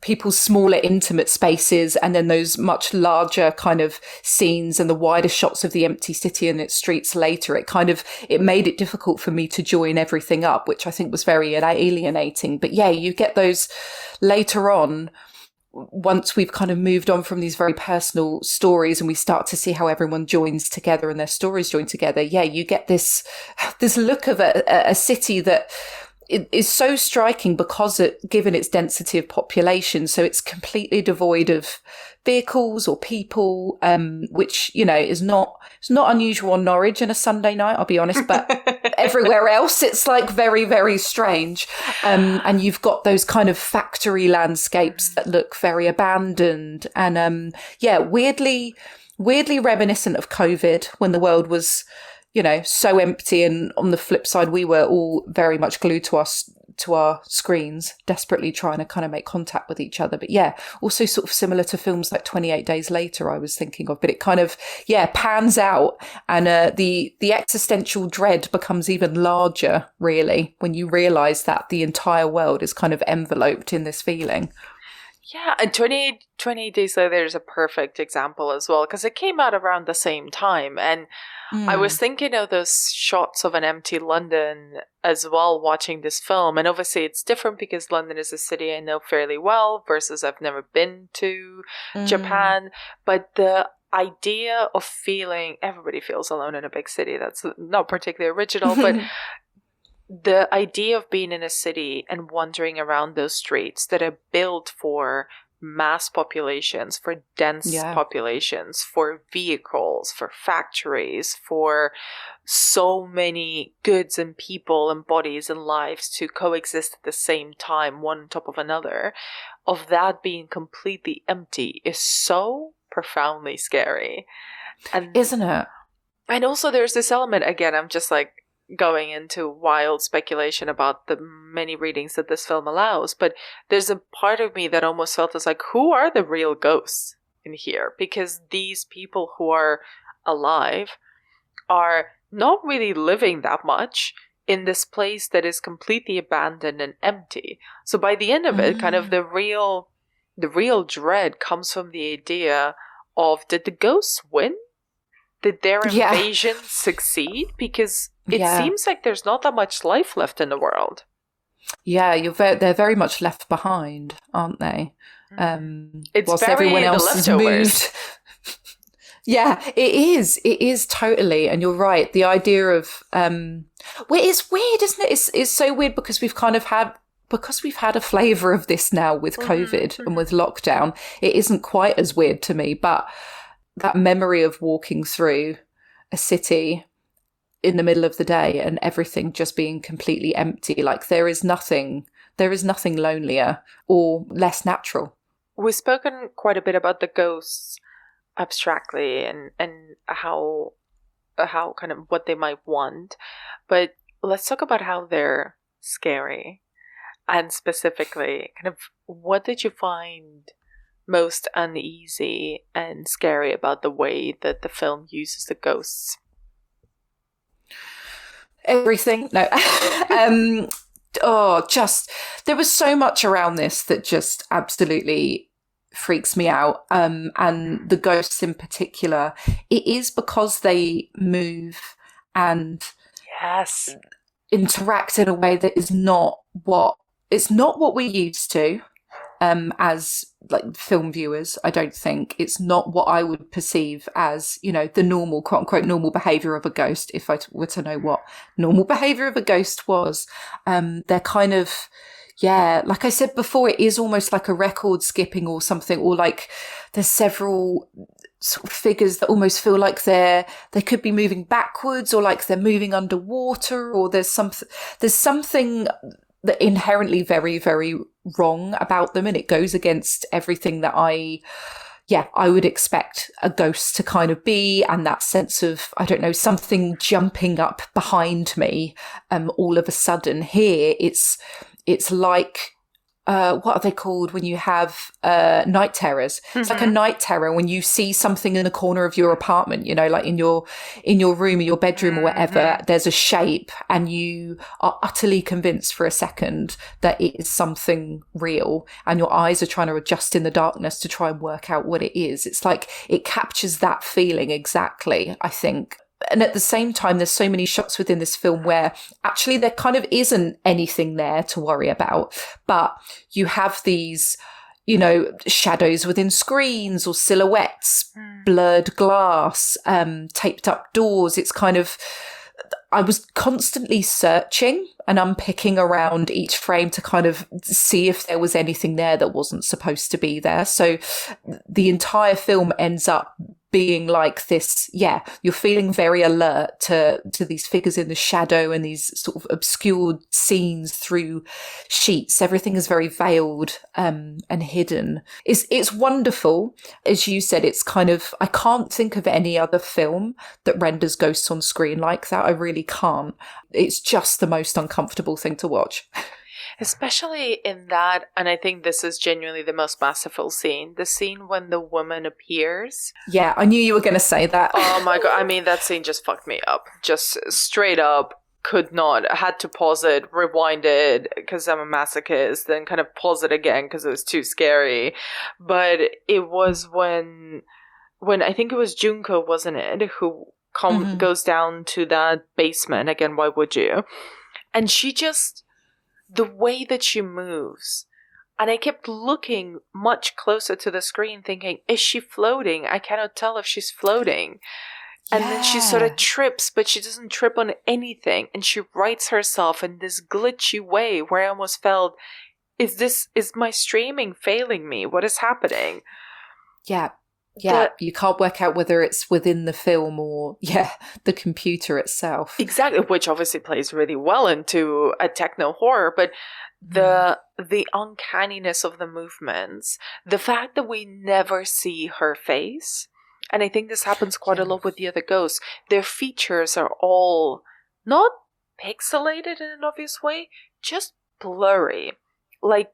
people's smaller, intimate spaces, and then those much larger kind of scenes and the wider shots of the empty city and its streets later. It made it difficult for me to join everything up, which I think was very alienating. But yeah, you get those later on, once we've kind of moved on from these very personal stories and we start to see how everyone joins together and their stories join together. Yeah, you get this look of a city that is so striking because given its density of population. So it's completely devoid of vehicles or people, which, you know, it's not unusual on Norwich on a Sunday night, I'll be honest, but everywhere else it's like very, very strange. And you've got those kind of factory landscapes that look very abandoned and, weirdly reminiscent of COVID, when the world was, you know, so empty, and on the flip side, we were all very much glued to our screens, desperately trying to kind of make contact with each other. But yeah, also sort of similar to films like 28 Days Later, I was thinking of, but it kind of, pans out, and the existential dread becomes even larger, really, when you realise that the entire world is kind of enveloped in this feeling. Yeah, and 28 Days Later is a perfect example as well, because it came out around the same time, and I was thinking of those shots of an empty London as well watching this film, and obviously it's different because London is a city I know fairly well versus I've never been to Japan, but the idea of feeling, everybody feels alone in a big city, that's not particularly original, but the idea of being in a city and wandering around those streets that are built for mass populations, for dense populations, for vehicles, for factories, for so many goods and people and bodies and lives to coexist at the same time, one on top of another, of that being completely empty is so profoundly scary. And isn't it? And also there's this element, again, I'm just like going into wild speculation about the many readings that this film allows, but there's a part of me that almost felt as like, who are the real ghosts in here? Because these people who are alive are not really living that much in this place that is completely abandoned and empty. So by the end of it, kind of the real dread comes from the idea of, did the ghosts win? Did their Yeah. invasion succeed? Because it Yeah. seems like there's not that much life left in the world. Yeah, they're very much left behind, aren't they? It's whilst very everyone the else has leftovers. moved. Yeah, it is. It is totally. And you're right. The idea of, well, it's weird, isn't it? It's so weird because we've had a flavour of this now with COVID and with lockdown. It isn't quite as weird to me, but that memory of walking through a city in the middle of the day and everything just being completely empty, like there is nothing lonelier or less natural. We've spoken quite a bit about the ghosts abstractly and how kind of what they might want, but let's talk about how they're scary, and specifically kind of what did you find most uneasy and scary about the way that the film uses the ghosts? Everything. No. Just there was so much around this that just absolutely freaks me out. And the ghosts in particular, it is because they move and Yes. interact in a way that is not what we're used to as like film viewers. I don't think it's not what I would perceive as, the normal, quote unquote, normal behavior of a ghost. If I were to know what normal behavior of a ghost was, they're kind of, yeah, like I said before, it is almost like a record skipping or something, or like there's several sort of figures that almost feel like they could be moving backwards, or like they're moving underwater, or there's something that inherently very, very wrong about them, and it goes against everything that I would expect a ghost to kind of be, and that sense of, I don't know, something jumping up behind me all of a sudden. Here it's like what are they called when you have night terrors? It's like a night terror when you see something in the corner of your apartment, like in your room or your bedroom or whatever, there's a shape and you are utterly convinced for a second that it is something real, and your eyes are trying to adjust in the darkness to try and work out what it is. It's like it captures that feeling exactly, I think. And at the same time, there's so many shots within this film where actually there kind of isn't anything there to worry about, but you have these, shadows within screens or silhouettes, blurred glass, taped up doors. It's kind of, I was constantly searching and unpicking around each frame to kind of see if there was anything there that wasn't supposed to be there. So the entire film ends up being like this, you're feeling very alert to these figures in the shadow and these sort of obscured scenes through sheets. Everything is very veiled and hidden. It's wonderful. As you said, it's kind of, I can't think of any other film that renders ghosts on screen like that. I really can't. It's just the most uncomfortable thing to watch. Especially in that, and I think this is genuinely the most masterful scene, the scene when the woman appears. Yeah, I knew you were going to say that. Oh my god, I mean, that scene just fucked me up. Just straight up, could not. I had to pause it, rewind it, because I'm a masochist, then kind of pause it again because it was too scary. But it was when I think it was Junko, wasn't it, who goes down to that basement. Again, why would you? And she just, the way that she moves, and I kept looking much closer to the screen thinking, is she floating? I cannot tell if she's floating. And then she sort of trips, but she doesn't trip on anything, and she rights herself in this glitchy way where I almost felt, is my streaming failing me? What is happening? Yeah, you can't work out whether it's within the film or, the computer itself. Exactly, which obviously plays really well into a techno horror, but the uncanniness of the movements, the fact that we never see her face, and I think this happens quite a lot with the other ghosts, their features are all not pixelated in an obvious way, just blurry, like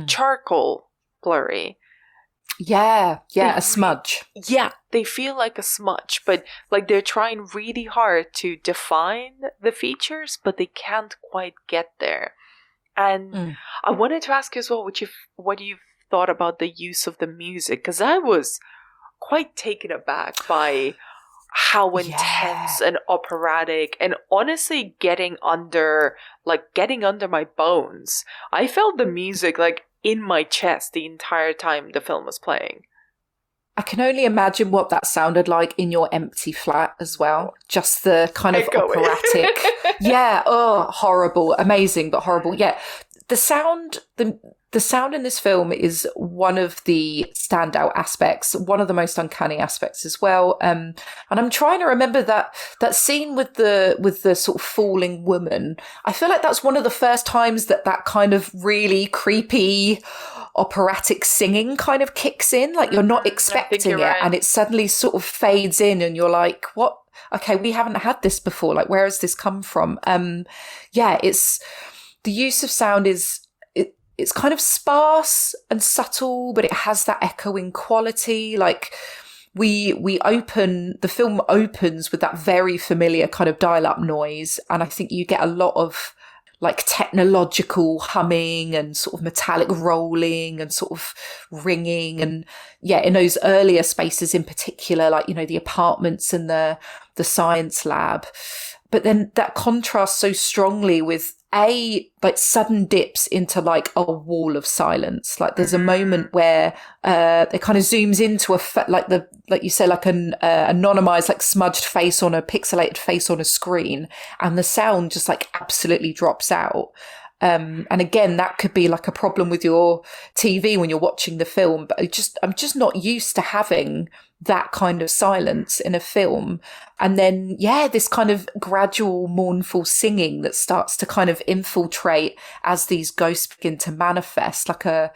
charcoal blurry. Yeah, a smudge. Yeah, they feel like a smudge, but like they're trying really hard to define the features, but they can't quite get there. And I wanted to ask you as well what you thought about the use of the music, because I was quite taken aback by how intense and operatic, and honestly getting under my bones. I felt the music like in my chest the entire time the film was playing. I can only imagine what that sounded like in your empty flat as well. Just the kind of operatic. Yeah, horrible. Amazing, but horrible. Yeah. The sound in this film is one of the standout aspects, one of the most uncanny aspects as well. And I'm trying to remember that scene with the sort of falling woman. I feel like that's one of the first times that kind of really creepy operatic singing kind of kicks in. Like you're not expecting it, right. And it suddenly sort of fades in, and you're like, "What? Okay, we haven't had this before. Like, where has this come from?" It's the use of sound is. It's kind of sparse and subtle, but it has that echoing quality. Like the film opens with that very familiar kind of dial-up noise. And I think you get a lot of like technological humming and sort of metallic rolling and sort of ringing. And yeah, in those earlier spaces in particular, like, you know, the apartments and the science lab. But then that contrasts so strongly with like sudden dips into like a wall of silence. Like there's a moment where it kind of zooms into like you say, like an anonymized, like smudged face on a pixelated face on a screen, and the sound just like absolutely drops out. And again, that could be like a problem with your TV when you're watching the film, but I'm just not used to having that kind of silence in a film. And then, this kind of gradual mournful singing that starts to kind of infiltrate as these ghosts begin to manifest like a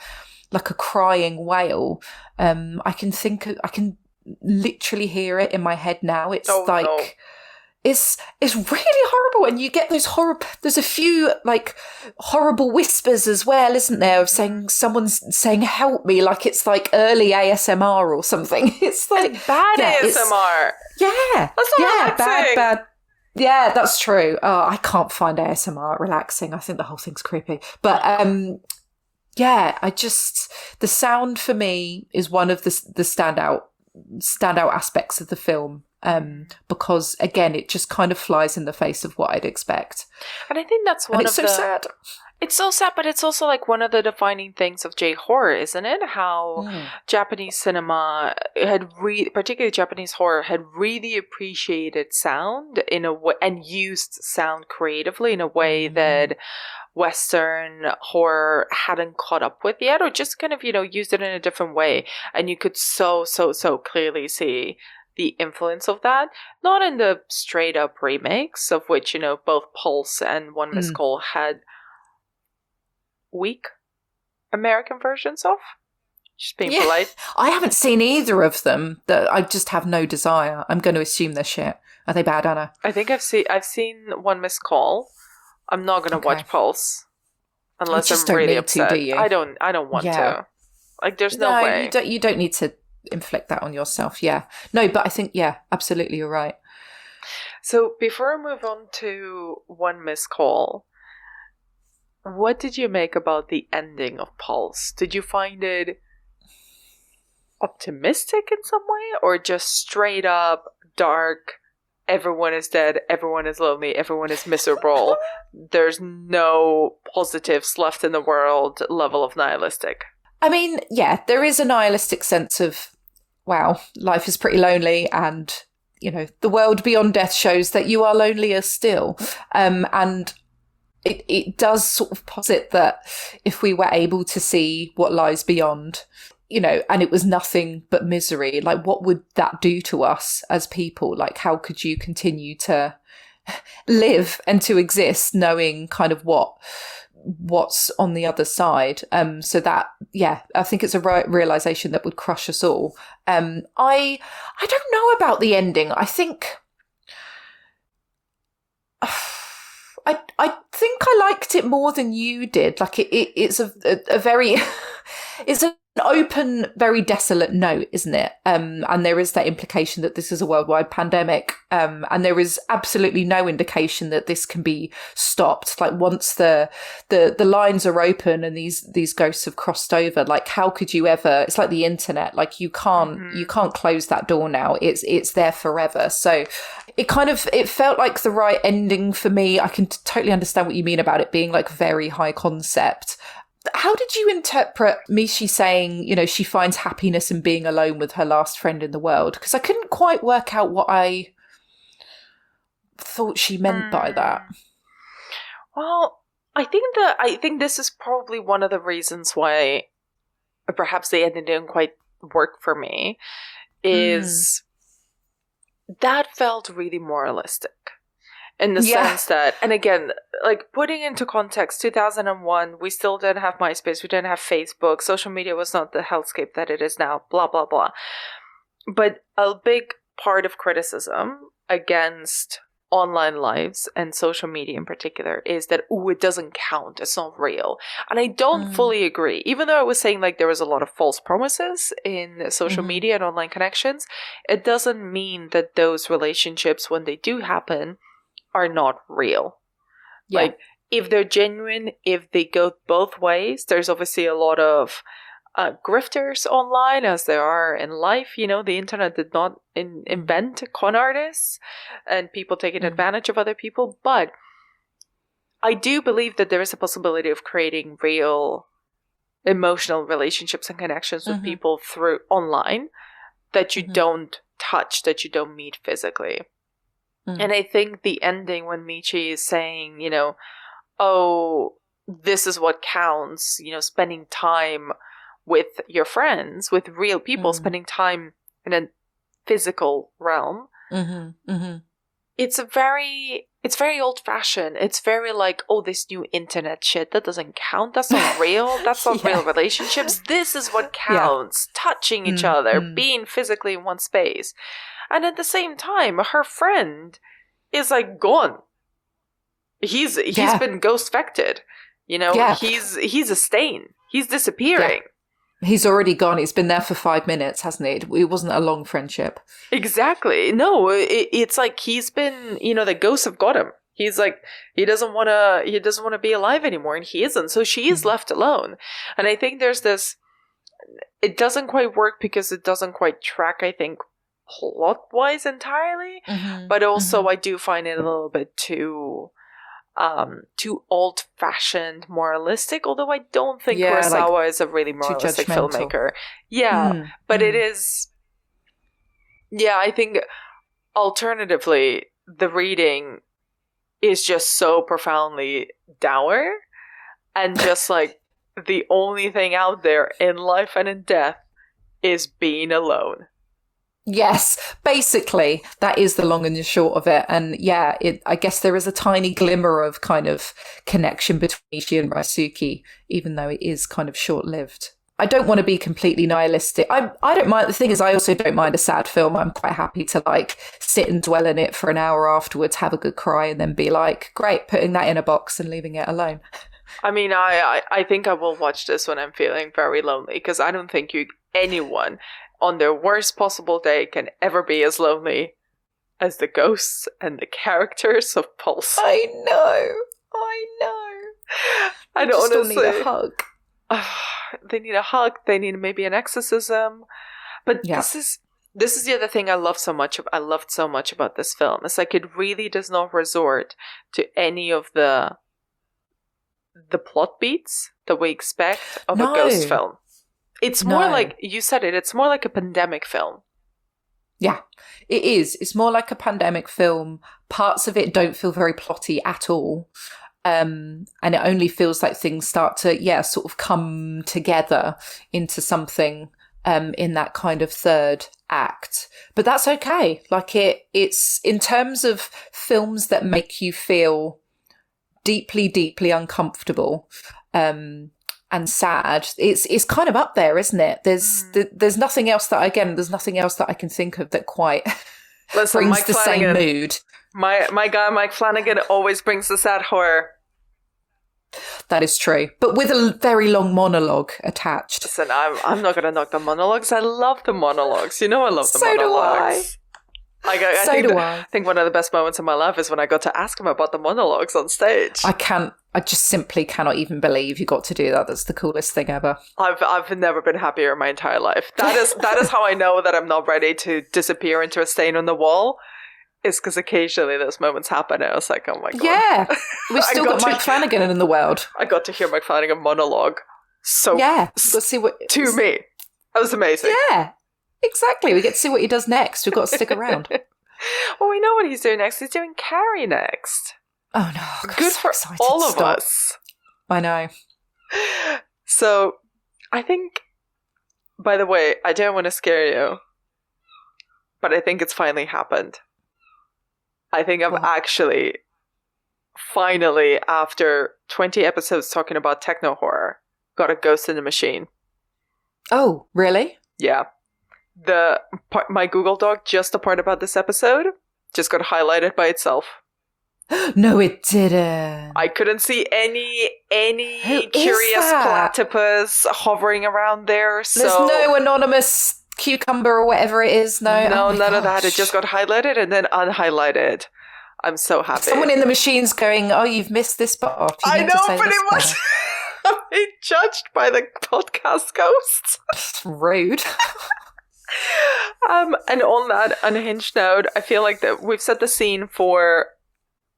crying wail. I can literally hear it in my head now. It's It's really horrible, and you get those there's a few like horrible whispers as well, isn't there, of someone's saying help me, like it's like early ASMR or something. It's like bad ASMR. That's not relaxing. Bad. Yeah, that's true. Oh, I can't find ASMR relaxing. I think the whole thing's creepy. But the sound for me is one of the standout aspects of the film. Because again, it just kind of flies in the face of what I'd expect. And I think that's it's so sad. It's so sad, but it's also like one of the defining things of J-horror, isn't it? How Japanese cinema particularly Japanese horror, had really appreciated sound in a way and used sound creatively in a way that Western horror hadn't caught up with yet, or just kind of, used it in a different way. And you could so clearly see the influence of that, not in the straight up remakes, of which, both Pulse and One Missed Call had weak American versions of. Just being polite. I haven't seen either of them. I just have no desire. I'm going to assume they're shit. Are they bad, Anna? I think I've seen One Missed Call. I'm not going to watch Pulse unless I'm really upset. Do you? I don't want to. Like, there's no way. You don't need to inflict that on yourself. No, but I think absolutely, you're right. So before I move on to One Missed Call, what did you make about the ending of Pulse? Did you find it optimistic in some way, or just straight up dark, everyone is dead, everyone is lonely, everyone is miserable, there's no positives left in the world level of nihilistic? I mean, there is a nihilistic sense of, wow, life is pretty lonely, and, the world beyond death shows that you are lonelier still. And it does sort of posit that if we were able to see what lies beyond, and it was nothing but misery, like what would that do to us as people? Like, how could you continue to live and to exist knowing kind of what's on the other side? So that, I think it's a realization that would crush us all. I don't know about the ending. I think I think I liked it more than you did. Like it's a very it's a open, very desolate note, isn't it? And there is that implication that this is a worldwide pandemic. And there is absolutely no indication that this can be stopped. Like once the lines are open and these ghosts have crossed over, like how could you ever? It's like the internet. Like you can't close that door now. It's there forever. So it felt like the right ending for me. I can totally understand what you mean about it being like very high concept. How did you interpret Mishi saying, she finds happiness in being alone with her last friend in the world? Because I couldn't quite work out what I thought she meant by that. Well, I think this is probably one of the reasons why perhaps the ending didn't quite work for me, is that felt really moralistic. In the sense that, and again, like putting into context, 2001, we still didn't have MySpace, we didn't have Facebook, social media was not the hellscape that it is now, blah, blah, blah. But a big part of criticism against online lives and social media in particular is that, it doesn't count, it's not real. And I don't fully agree. Even though I was saying like there was a lot of false promises in social media and online connections, it doesn't mean that those relationships, when they do happen, are not real. Yeah. Like if they're genuine, if they go both ways, there's obviously a lot of grifters online, as there are in life. The internet did not invent con artists and people taking advantage of other people, but I do believe that there is a possibility of creating real emotional relationships and connections with people through online that you don't touch, that you don't meet physically. And I think the ending when Michi is saying, this is what counts, spending time with your friends, with real people, spending time in a physical realm. It's very old fashioned. It's very like, this new internet shit, that doesn't count. That's not real. That's not real relationships. This is what counts. Touching each other, being physically in one space. And at the same time, her friend is like gone. He's been ghost-affected. He's a stain. He's disappearing. Yeah. He's already gone. He's been there for 5 minutes, hasn't he? It wasn't a long friendship. Exactly. No, it's like he's been, the ghosts have got him. He's like, he doesn't want to be alive anymore, and he isn't. So she is left alone. And I think there's this, it doesn't quite work because it doesn't quite track, I think, plot-wise entirely, but also I do find it a little bit too old-fashioned, moralistic, although I don't think Kurosawa is a really moralistic filmmaker. But it is, I think alternatively, the reading is just so profoundly dour, and just like the only thing out there in life and in death is being alone. Yes, basically, that is the long and the short of it. And I guess there is a tiny glimmer of kind of connection between Ishii and Raisuke, even though it is kind of short-lived. I don't want to be completely nihilistic. I don't mind. The thing is, I also don't mind a sad film. I'm quite happy to like sit and dwell in it for an hour afterwards, have a good cry, and then be like, great, putting that in a box and leaving it alone. I mean, I think I will watch this when I'm feeling very lonely, because I don't think anyone on their worst possible day can ever be as lonely as the ghosts and the characters of Pulse. I know. I just honestly need a hug. They need a hug. They need maybe an exorcism. But this is the other thing I loved so much about this film. It's like it really does not resort to any of the plot beats that we expect of a ghost film. It's more like, you said it, it's more like a pandemic film. Yeah, it is. It's more like a pandemic film. Parts of it don't feel very plotty at all. And it only feels like things start to, sort of come together into something in that kind of third act. But that's okay. Like it's in terms of films that make you feel deeply, deeply uncomfortable, and sad, it's kind of up there, isn't it? There's nothing else that I can think of that quite brings Mike the Flanagan, same mood. My guy Mike Flanagan always brings the sad horror. That is true. But with a very long monologue attached. Listen, I'm not going to knock the monologues. I love the monologues. You know I love the So do monologues. I. I think one of the best moments of my life is when I got to ask him about the monologues on stage. I just simply cannot even believe you got to do that. That's the coolest thing ever. I've never been happier in my entire life. That is how I know that I'm not ready to disappear into a stain on the wall. Is because occasionally those moments happen and I was like, oh my god. Yeah. We've still got Mike Flanagan in the world. I got to hear Mike Flanagan monologue. So yeah. Let's see what to me. That was amazing. Yeah. Exactly. We get to see what he does next. We've got to stick around. Well, we know what he's doing next. He's doing Carrie next. Oh no. God, good so for excited. all of Stop. us. I know. So I think, by the way, I don't want to scare you, but I think it's finally happened. I think I've actually, finally, after 20 episodes talking about techno horror, got a Ghost in the Machine. Oh, really? Yeah. My Google Doc, just a part about this episode, just got highlighted by itself. No, it didn't. I couldn't see any curious platypus hovering around there. So there's no anonymous cucumber or whatever it is. No, none of that. It just got highlighted and then unhighlighted. I'm so happy. Someone in the machine's going, "Oh, you've missed this part." I know, pretty much. I'm being judged by the podcast ghosts. Rude. And on that unhinged note, I feel like that we've set the scene for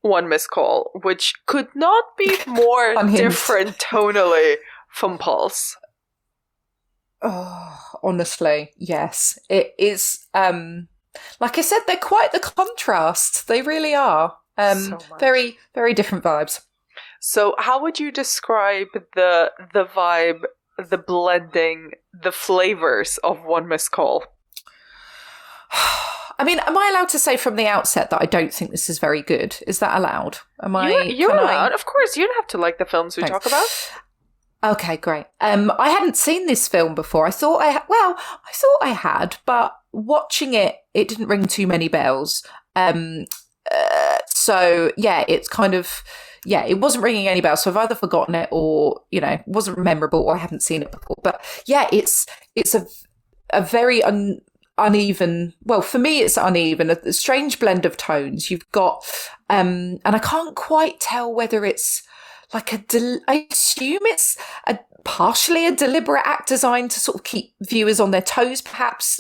One Missed Call, which could not be more different tonally from Pulse. Oh, honestly, yes. It is, like I said, they're quite the contrast. They really are. So very, very different vibes. So how would you describe the vibe, the blending, the flavors of One Missed Call? I mean, am I allowed to say from the outset that I don't think this is very good? Is that allowed? You're allowed. Of course, you don't have to like the films we talk about. Okay, great. I hadn't seen this film before. I thought I had, but watching it didn't ring too many bells. So yeah, it's kind of, it wasn't ringing any bells. So I've either forgotten it or, it wasn't memorable or I haven't seen it before. But yeah, it's a very uneven. Well, for me, it's uneven. A strange blend of tones. You've got, and I can't quite tell whether it's like I assume it's partially a deliberate act designed to sort of keep viewers on their toes, perhaps.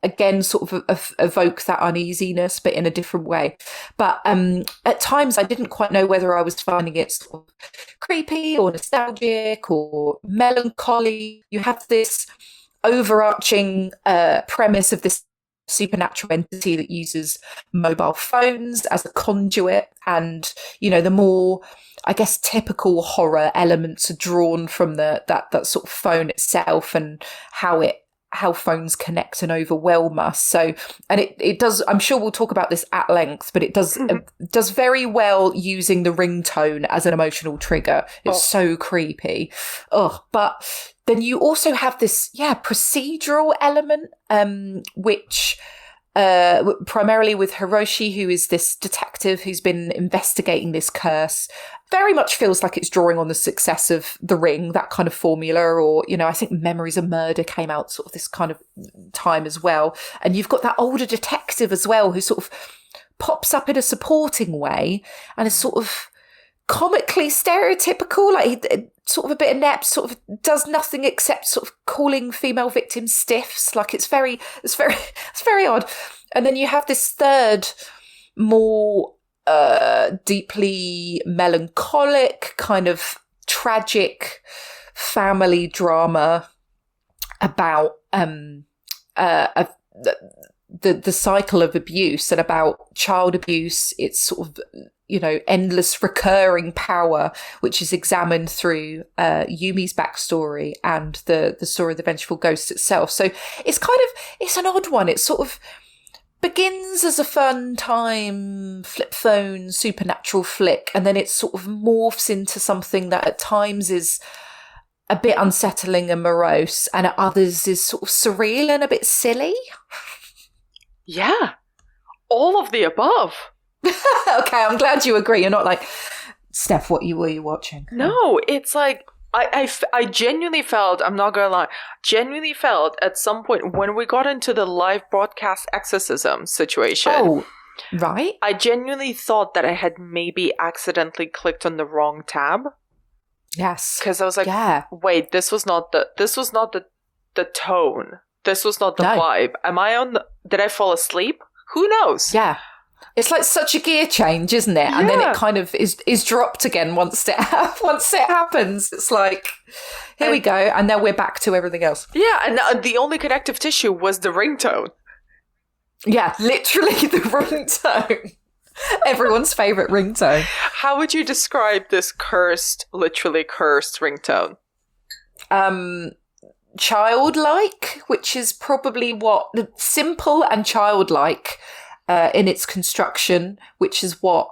Again, sort of evoke that uneasiness, but in a different way. But at times, I didn't quite know whether I was finding it sort of creepy or nostalgic or melancholy. You have this overarching premise of this supernatural entity that uses mobile phones as a conduit, and the more, I guess, typical horror elements are drawn from that sort of phone itself and how phones connect and overwhelm us. So, and it does, I'm sure we'll talk about this at length, but it does does very well using the ringtone as an emotional trigger. It's so creepy. But then you also have this, procedural element, which primarily with Hiroshi, who is this detective who's been investigating this curse, very much feels like it's drawing on the success of The Ring, that kind of formula, or, I think Memories of Murder came out sort of this kind of time as well. And you've got that older detective as well, who sort of pops up in a supporting way and is sort of comically stereotypical, like sort of a bit inept, sort of does nothing except sort of calling female victims stiffs. Like it's very odd. And then you have this third, more deeply melancholic, kind of tragic family drama about the cycle of abuse and about child abuse. It's sort of, endless recurring power, which is examined through Yumi's backstory and the story of the Vengeful Ghost itself. So it's an odd one. It sort of begins as a fun time flip phone supernatural flick, and then it sort of morphs into something that at times is a bit unsettling and morose, and at others is sort of surreal and a bit silly. Yeah, all of the above. Okay, I'm glad you agree. You're not like, Steph, what were you watching? No, it's like I genuinely felt, I'm not gonna lie, genuinely felt at some point when we got into the live broadcast exorcism situation. Oh, right. I genuinely thought that I had maybe accidentally clicked on the wrong tab. Yes. Because I was like, wait, this was not the tone. This was not the vibe. Did I fall asleep? Who knows? Yeah. It's like such a gear change, isn't it? And then it kind of is dropped again once it happens. It's like, here we go. And now we're back to everything else. Yeah. And the only connective tissue was the ringtone. Yeah, literally the ringtone. Everyone's favourite ringtone. How would you describe this literally cursed ringtone? Childlike, which is probably simple and childlike in its construction, which is what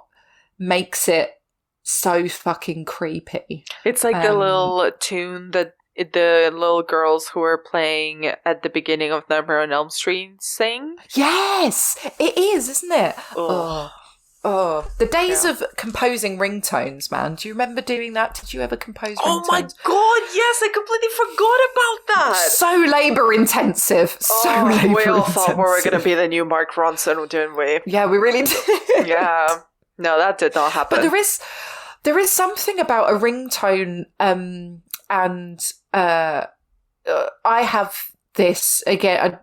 makes it so fucking creepy. It's like the little tune that the little girls who are playing at the beginning of Nightmare on Elm Street sing. Yes, it is, isn't it? The days of composing ringtones, man. Do you remember doing that? Did you ever compose ringtones? Oh my god, yes, I completely forgot about that. So labour intensive. We all thought we were going to be the new Mark Ronson, didn't we? Yeah, we really did. Yeah. No, that did not happen. But there is something about a ringtone, and I have this, again,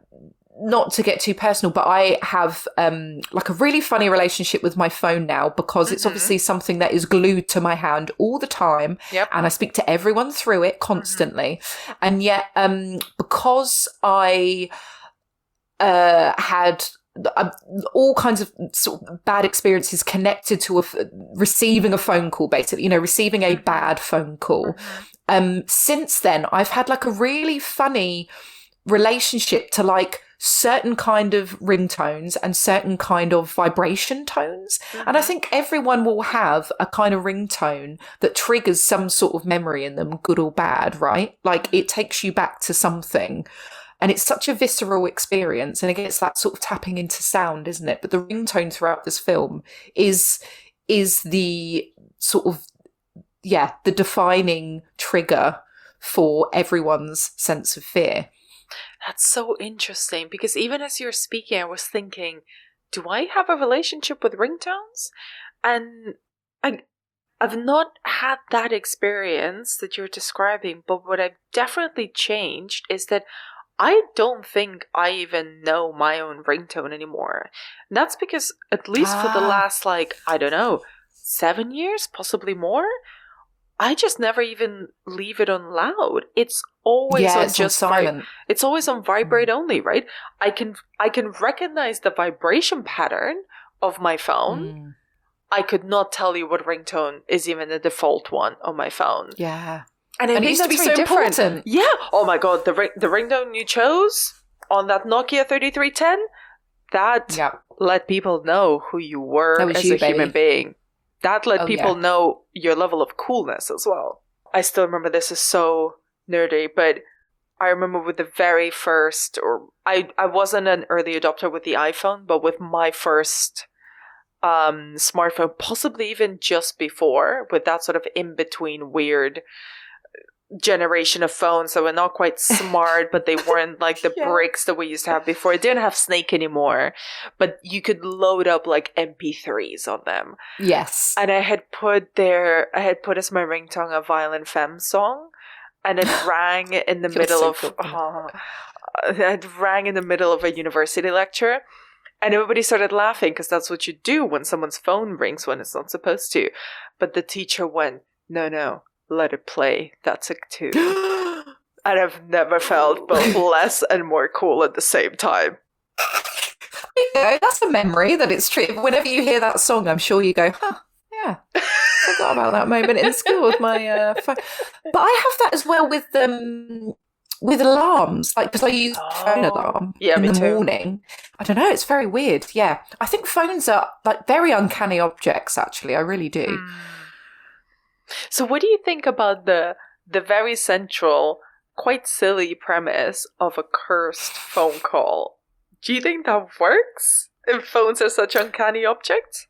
not to get too personal, but I have like a really funny relationship with my phone now, because it's obviously something that is glued to my hand all the time. Yep. And I speak to everyone through it constantly. And yet, because I had all kinds of sort of bad experiences connected to receiving a phone call, basically, receiving a bad phone call. Since then, I've had like a really funny relationship to like certain kind of ringtones and certain kind of vibration tones. And I think everyone will have a kind of ringtone that triggers some sort of memory in them, good or bad, right? Like it takes you back to something. And it's such a visceral experience. And again, it's that sort of tapping into sound, isn't it? But the ringtone throughout this film is the sort of, the defining trigger for everyone's sense of fear. That's so interesting, because even as you're speaking, I was thinking, do I have a relationship with ringtones? And I've not had that experience that you're describing, but what I've definitely changed is that I don't think I even know my own ringtone anymore. And that's because, at least for the last, 7 years, possibly more, I just never even leave it on loud. It's always on just silent. It's always on vibrate only, right? I can recognize the vibration pattern of my phone. I could not tell you what ringtone is even the default one on my phone. Yeah. And it used to be so important. Yeah. Oh my god, the ringtone you chose on that Nokia 3310, that let people know who you were as a human being. That let people know your level of coolness as well. I still remember, this is so nerdy, but I remember with the very first, or I wasn't an early adopter with the iPhone, but with my first smartphone, possibly even just before, with that sort of in-between weird generation of phones that were not quite smart, but they weren't like the bricks that we used to have before. It didn't have Snake anymore, but you could load up like MP3s on them. Yes. And I had put as my ringtone a Violent Femme song, and it rang in the middle it rang in the middle of a university lecture. And everybody started laughing, because that's what you do when someone's phone rings when it's not supposed to. But the teacher went, no, let it play. That's a tune. And I've never felt both less and more cool at the same time. That's a memory that it's true. Whenever you hear that song, I'm sure you go, yeah, forgot about that moment in school with my phone. But I have that as well with alarms, like, because I use phone alarm in the morning. I don't know, it's very weird. Yeah, I think phones are like very uncanny objects, actually. I really do. So what do you think about the very central, quite silly premise of a cursed phone call? Do you think that works if phones are such uncanny objects?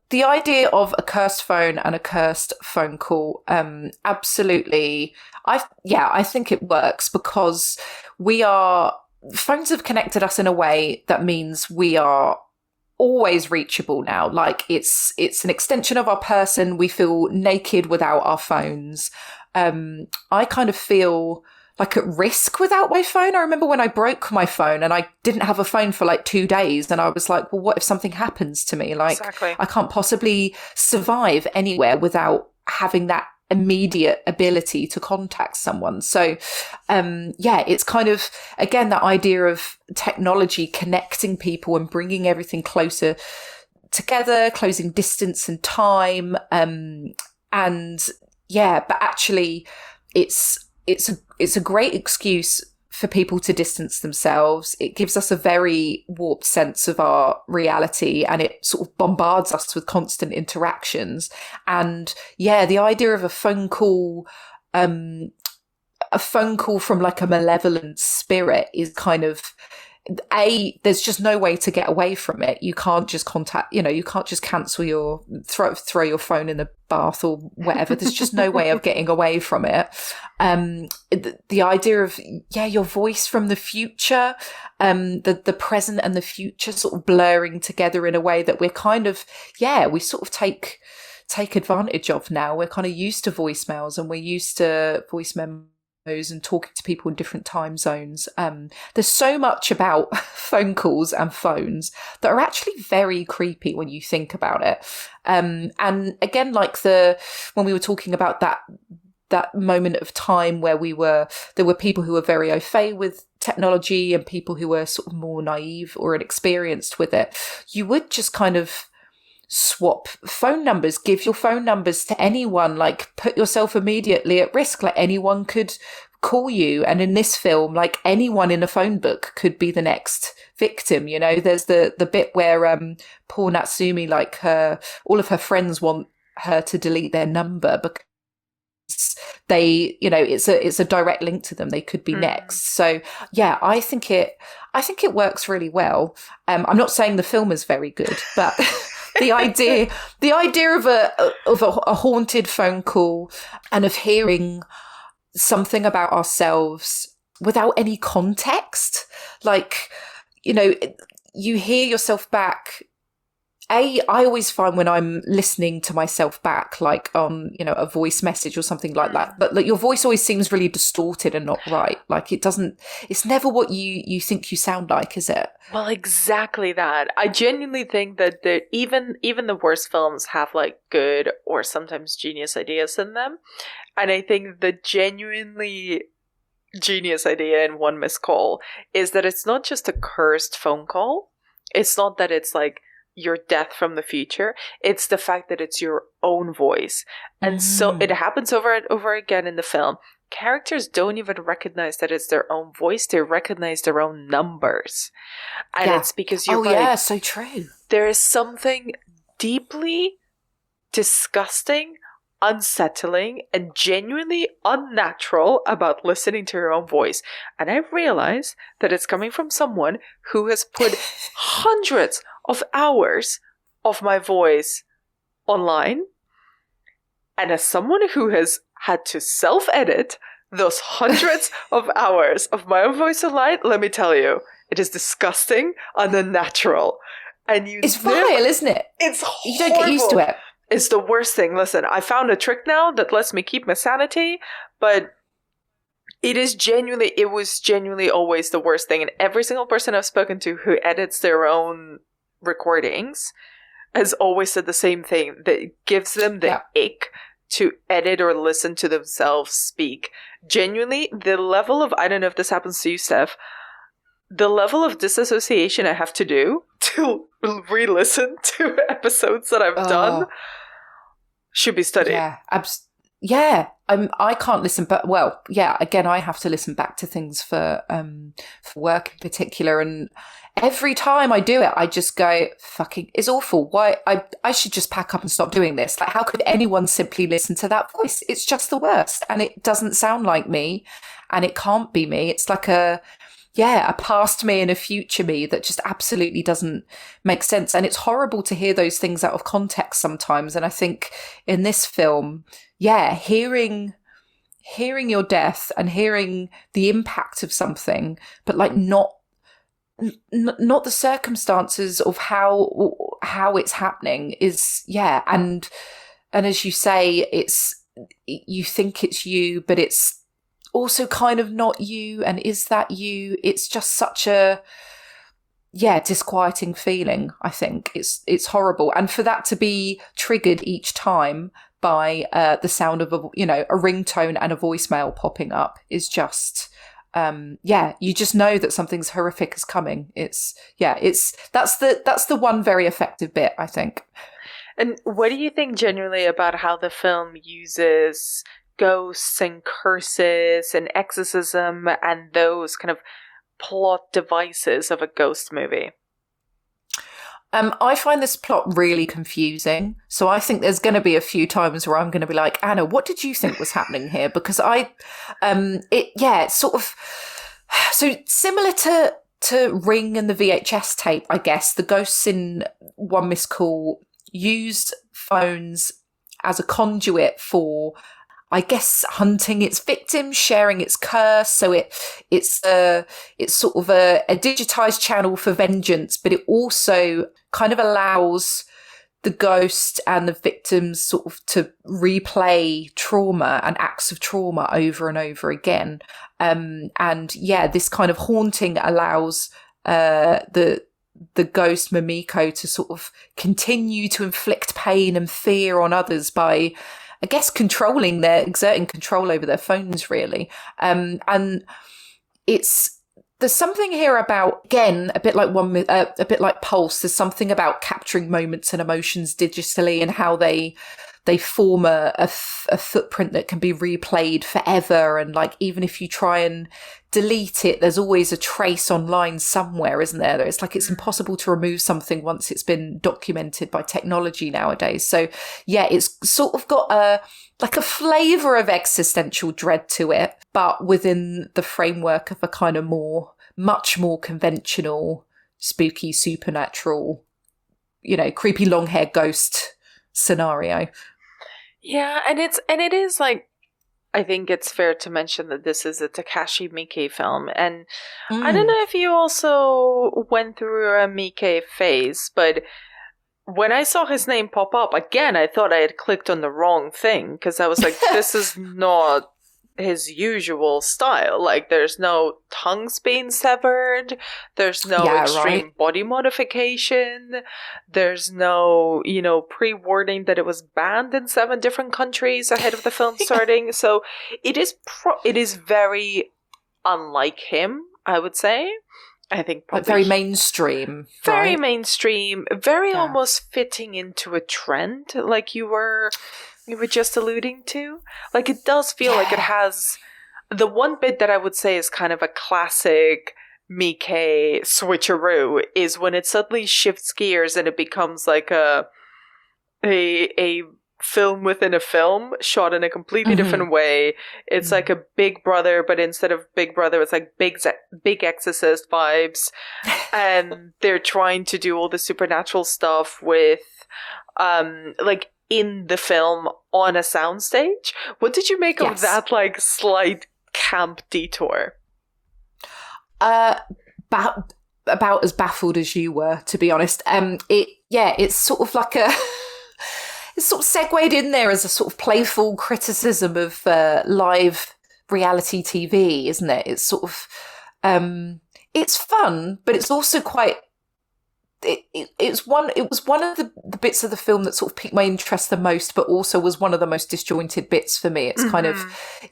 the idea of a cursed phone and a cursed phone call, absolutely. I think it works because phones have connected us in a way that means we are always reachable now. Like it's an extension of our person. We feel naked without our phones. I kind of feel like at risk without my phone. I remember when I broke my phone and I didn't have a phone for like 2 days, and I was like, well, what if something happens to me? Like, Exactly. I can't possibly survive anywhere without having that immediate ability to contact someone. So, it's kind of, again, that idea of technology connecting people and bringing everything closer together, closing distance and time. But actually it's a great excuse for people to distance themselves. It gives us a very warped sense of our reality, and it sort of bombards us with constant interactions. And the idea of a phone call from like a malevolent spirit is kind of, there's just no way to get away from it. You can't just you can't just cancel throw your phone in the bath or whatever. There's just no way of getting away from it. The idea of, your voice from the future, the present and the future sort of blurring together in a way that we're kind of, we sort of take advantage of now. We're kind of used to voicemails, and we're used to voice memos and talking to people in different time zones. There's so much about phone calls and phones that are actually very creepy when you think about it. And again, like when we were talking about that moment of time where there were people who were very au fait with technology and people who were sort of more naive or inexperienced with it, you would just kind of swap phone numbers, give your phone numbers to anyone, like put yourself immediately at risk. Like anyone could call you, and in this film, like anyone in a phone book could be the next victim. There's the bit where poor Natsumi, like all of her friends want her to delete their number because they, it's a direct link to them. They could be next. So I think it works really well. I'm not saying the film is very good, but the idea of a haunted phone call and of hearing something about ourselves without any context, like, you hear yourself back. I always find when I'm listening to myself back, like on, a voice message or something like that, but like your voice always seems really distorted and not right. Like it's never what you think you sound like, is it? Well, exactly that. I genuinely think that even the worst films have like good or sometimes genius ideas in them. And I think the genuinely genius idea in One Missed Call is that it's not just a cursed phone call. It's not that it's like your death from the future. It's the fact that it's your own voice. And so it happens over and over again in the film. Characters don't even recognize that it's their own voice. They recognize their own numbers. And it's because you're right. So true. There is something deeply disgusting, unsettling, and genuinely unnatural about listening to your own voice. And I realize that it's coming from someone who has put hundreds of hours of my voice online. And as someone who has had to self-edit those hundreds of hours of my own voice online, let me tell you, it is disgusting and unnatural. And it's vile, isn't it? It's horrible. You don't get used to it. It's the worst thing. Listen, I found a trick now that lets me keep my sanity, but it was genuinely always the worst thing. And every single person I've spoken to who edits their own recordings has always said the same thing, that it gives them the ick to edit or listen to themselves speak. Genuinely, the level of, I don't know if this happens to you, Steph, the level of disassociation I have to do to re-listen to episodes that I've done should be studied. I can't listen, but again, I have to listen back to things for work in particular, and every time I do it, I just go, fucking, it's awful. Why? I should just pack up and stop doing this. Like, how could anyone simply listen to that voice? It's just the worst, and it doesn't sound like me, and it can't be me. It's like a past me and a future me that just absolutely doesn't make sense. And it's horrible to hear those things out of context sometimes. And I think in this film, hearing your death and hearing the impact of something, but like not the circumstances of how it's happening is, and as you say, you think it's you, but it's also kind of not you. And is that you? It's just such a disquieting feeling. I think it's horrible, and for that to be triggered each time by the sound of a ringtone and a voicemail popping up is just you just know that something's horrific is coming. That's the one very effective bit, I think. And what do you think generally about how the film uses ghosts and curses and exorcism and those kind of plot devices of a ghost movie? I find this plot really confusing. So I think there's going to be a few times where I'm going to be like, Anna, what did you think was happening here? Because it's sort of, so similar to Ring and the VHS tape, I guess. The ghosts in One Missed Call used phones as a conduit for, I guess, hunting its victims, sharing its curse. So it's sort of a digitized channel for vengeance, but it also kind of allows the ghost and the victims sort of to replay trauma and acts of trauma over and over again. This kind of haunting allows the ghost Mamiko to sort of continue to inflict pain and fear on others by, I guess, exerting control over their phones, really. And there's something here about, again, a bit like Pulse. There's something about capturing moments and emotions digitally and how they form a footprint that can be replayed forever. And like, even if you try and delete it, there's always a trace online somewhere, isn't there? It's like, it's impossible to remove something once it's been documented by technology nowadays. So it's sort of got a flavour of existential dread to it, but within the framework of a kind of much more conventional, spooky, supernatural, creepy long-haired ghost scenario. Yeah, and it is like, I think it's fair to mention that this is a Takashi Miike film, and I don't know if you also went through a Miike phase, but when I saw his name pop up again, I thought I had clicked on the wrong thing, because I was like, this is not his usual style. Like, there's no tongues being severed, there's no extreme body modification, there's no pre-warning that it was banned in 7 different countries ahead of the film starting. So it is very unlike him, I would say. I think probably very mainstream, very mainstream, very almost fitting into a trend, like you were just alluding to. Like, it does feel like it has the one bit that I would say is kind of a classic Miike switcheroo is when it suddenly shifts gears and it becomes like a film within a film shot in a completely different way. It's like a Big Brother, but instead of Big Brother, it's like Big Exorcist vibes. And they're trying to do all the supernatural stuff with like in the film on a soundstage. What did you make of that like slight camp detour? About as baffled as you were, to be honest. It's sort of like it's sort of segued in there as a sort of playful criticism of live reality TV, isn't it? It's sort of it's fun, but it's also quite. It was one of the bits of the film that sort of piqued my interest the most, but also was one of the most disjointed bits for me. It's kind of,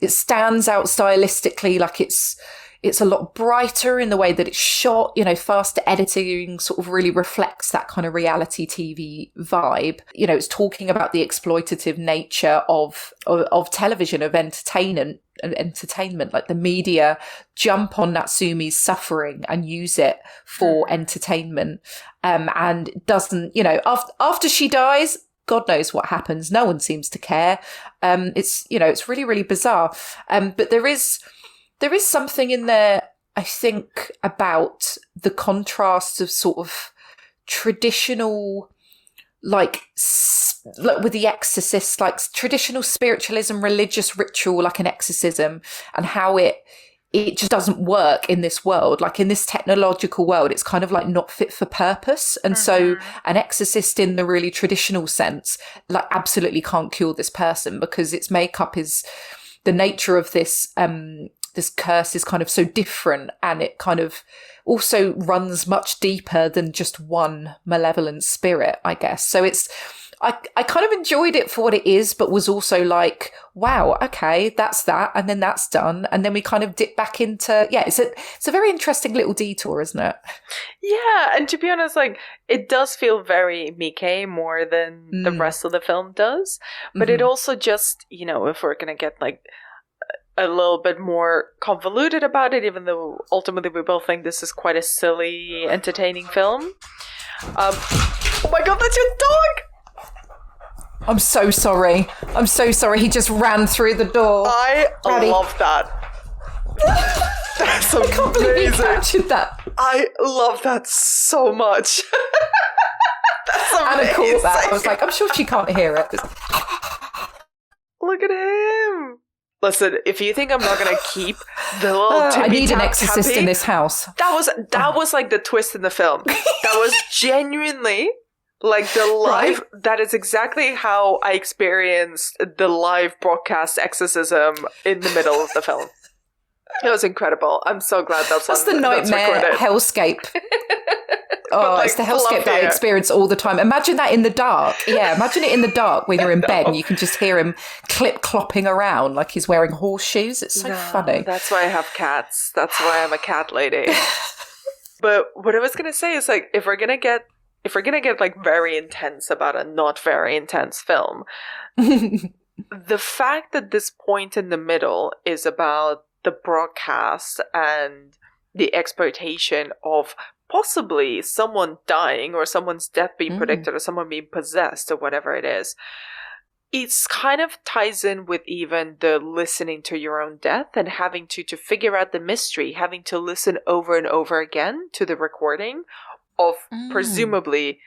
it stands out stylistically, like it's a lot brighter in the way that it's shot, faster editing sort of really reflects that kind of reality TV vibe. It's talking about the exploitative nature of television, of entertainment, like the media jump on Natsumi's suffering and use it for entertainment. And doesn't, after she dies, God knows what happens. No one seems to care. It's really, really bizarre. But there is something in there I think about the contrast of sort of traditional, like with The Exorcist, like traditional spiritualism, religious ritual, like an exorcism, and how it just doesn't work in this world. Like in this technological world, it's kind of like not fit for purpose. And so an exorcist in the really traditional sense, like absolutely can't cure this person because its makeup is the nature of this, this curse is kind of so different, and it kind of also runs much deeper than just one malevolent spirit, I guess. So I kind of enjoyed it for what it is, but was also like, wow, okay, that's that. And then that's done. And then we kind of dip back into, it's a very interesting little detour, isn't it? Yeah. And to be honest, like, it does feel very Mickey more than the rest of the film does. But it also just, if we're going to get like a little bit more convoluted about it, even though ultimately we both think this is quite a silly, entertaining film. Oh my God, that's your dog! I'm so sorry. He just ran through the door. I love that. That's amazing. I can't believe you captured that. I love that so much. That's amazing. Anna caught that. I was like, I'm sure she can't hear it. Look at him. Listen, if you think I'm not going to keep the little Timmy I need an Tap exorcist Tappy, in this house. That was like the twist in the film. That was genuinely like the live, that is exactly how I experienced the live broadcast exorcism in the middle of the film. It was incredible. I'm so glad that's the nightmare hellscape. Like, it's the hellscape that I experience all the time. Imagine that in the dark. Yeah, imagine it in the dark when you're in bed and you can just hear him clip-clopping around like he's wearing horseshoes. It's so funny. That's why I have cats. That's why I'm a cat lady. But what I was going to say is, like, if we're going to get like very intense about a not very intense film, the fact that this point in the middle is about the broadcast and the exploitation of possibly someone dying or someone's death being predicted or someone being possessed or whatever it is, it's kind of ties in with even the listening to your own death and having to figure out the mystery, having to listen over and over again to the recording of presumably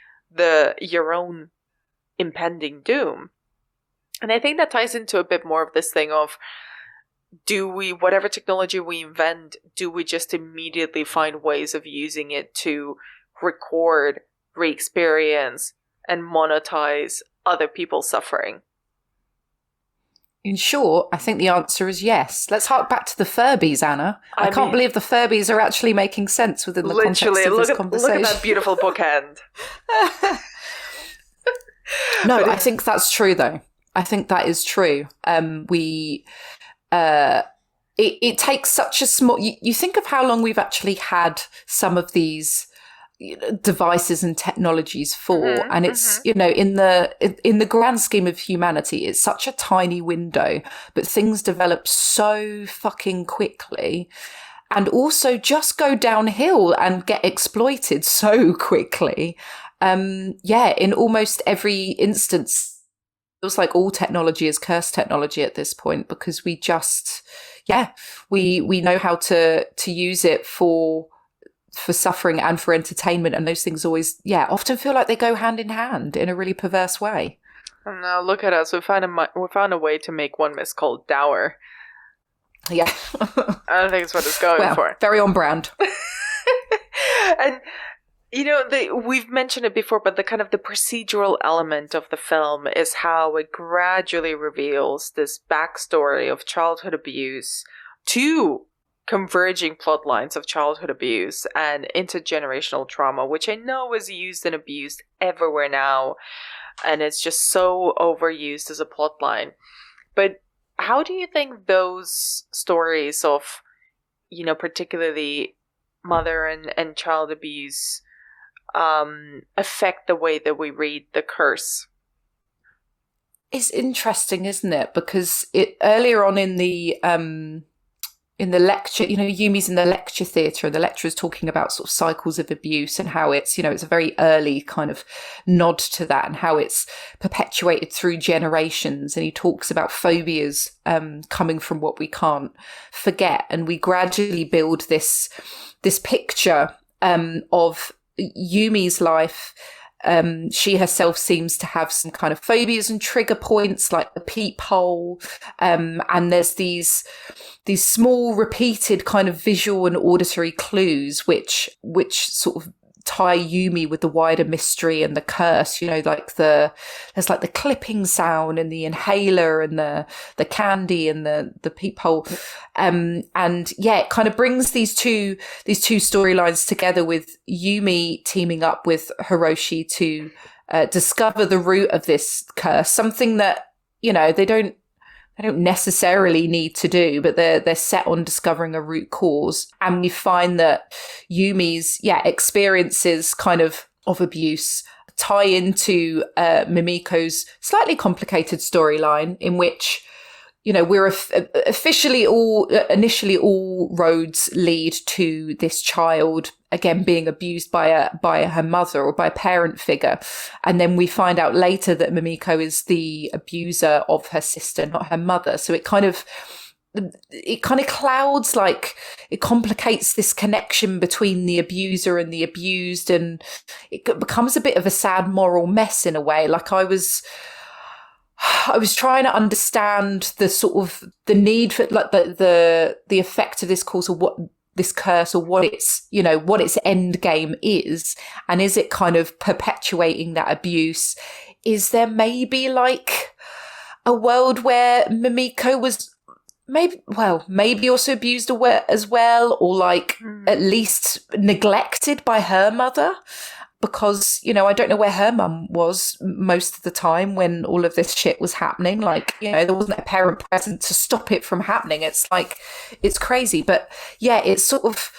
your own impending doom. And I think that ties into a bit more of this thing of, do we, whatever technology we invent, do we just immediately find ways of using it to record, re-experience, and monetize other people's suffering? In short, I think the answer is yes. Let's hark back to the Furbies, Anna. I can't believe the Furbies are actually making sense within the context of this conversation. Look at that beautiful bookend. No, I think that's true, though. I think that is true. It takes such a small... You think of how long we've actually had some of these devices and technologies for, and it's in the grand scheme of humanity, it's such a tiny window, but things develop so fucking quickly and also just go downhill and get exploited so quickly. In almost every instance, it feels like all technology is cursed technology at this point, because we just, we know how to use it for suffering and for entertainment, and those things always, often feel like they go hand in hand in a really perverse way. And now look at us, we found a way to make one miss called dour. Yeah, I don't think it's what it's going for. Very on brand. And we've mentioned it before, but the kind of the procedural element of the film is how it gradually reveals this backstory of childhood abuse to converging plot lines of childhood abuse and intergenerational trauma, which I know is used and abused everywhere now, and it's just so overused as a plot line. But how do you think those stories of, particularly mother and child abuse affect the way that we read The Curse? It's interesting, isn't it? Because earlier on in the in the lecture, Yumi's in the lecture theatre and the lecturer's talking about sort of cycles of abuse and how it's, it's a very early kind of nod to that and how it's perpetuated through generations. And he talks about phobias coming from what we can't forget. And we gradually build this picture of Yumi's life. She herself seems to have some kind of phobias and trigger points like the peephole. And there's these small repeated kind of visual and auditory clues which sort of tie Yumi with the wider mystery and the curse, there's like the clipping sound and the inhaler and the candy and the peephole. It kind of brings these two storylines together with Yumi teaming up with Hiroshi to discover the root of this curse, something that, they don't necessarily need to do, but they're set on discovering a root cause. And we find that Yumi's experiences kind of abuse tie into Mimiko's slightly complicated storyline in which, we're initially all roads lead to this child again being abused by her mother or by a parent figure, and then we find out later that Mimiko is the abuser of her sister, not her mother. So it kind of clouds, like it complicates this connection between the abuser and the abused, and it becomes a bit of a sad moral mess in a way. Like I was trying to understand the sort of the need for like the effect of this cause, or what this curse, or what its end game is, and is it kind of perpetuating that abuse? Is there maybe like a world where Mimiko was maybe also abused as well, or like at least neglected by her mother? Because, I don't know where her mum was most of the time when all of this shit was happening. Like, there wasn't a parent present to stop it from happening. It's like, it's crazy. But yeah, it's sort of,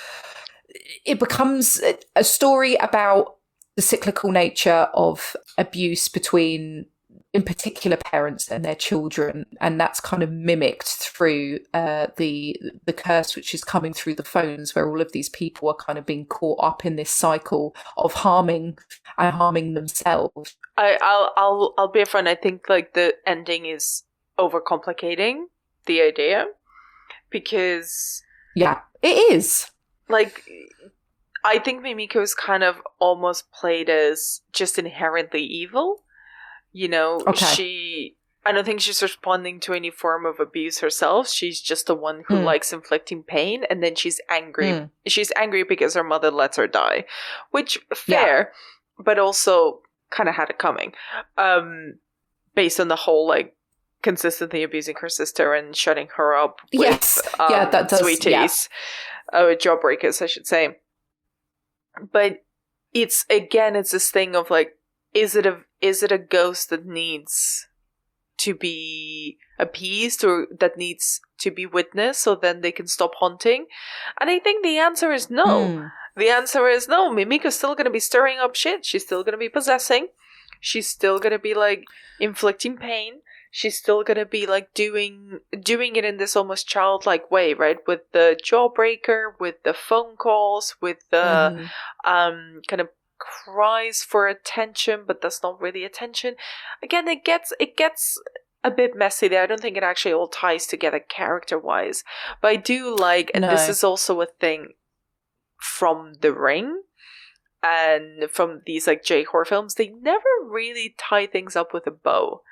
it becomes a story about the cyclical nature of abuse between, in particular, parents and their children. And that's kind of mimicked through the curse, which is coming through the phones, where all of these people are kind of being caught up in this cycle of harming themselves. I'll be upfront. I think like the ending is overcomplicating the idea, because it is. Like, I think Mimiko is kind of almost played as just inherently evil. Okay. I don't think she's responding to any form of abuse herself. She's just the one who likes inflicting pain, and then she's angry. She's angry because her mother lets her die, which fair, but also kind of had it coming, based on the whole like consistently abusing her sister and shutting her up with that does, sweeties, jawbreakers, I should say. But it's this thing of like, is it a ghost that needs to be appeased, or that needs to be witnessed so then they can stop haunting? And I think the answer is no. The answer is no. Mimiko's still going to be stirring up shit. She's still going to be possessing. She's still going to be like inflicting pain. She's still going to be like doing it in this almost childlike way, right? With the jawbreaker, with the phone calls, with the kind of cries for attention, but that's not really attention. Again, it gets a bit messy there. I don't think it actually all ties together character wise, but I do like, and this is also a thing from The Ring and from these like J-horror films, they never really tie things up with a bow.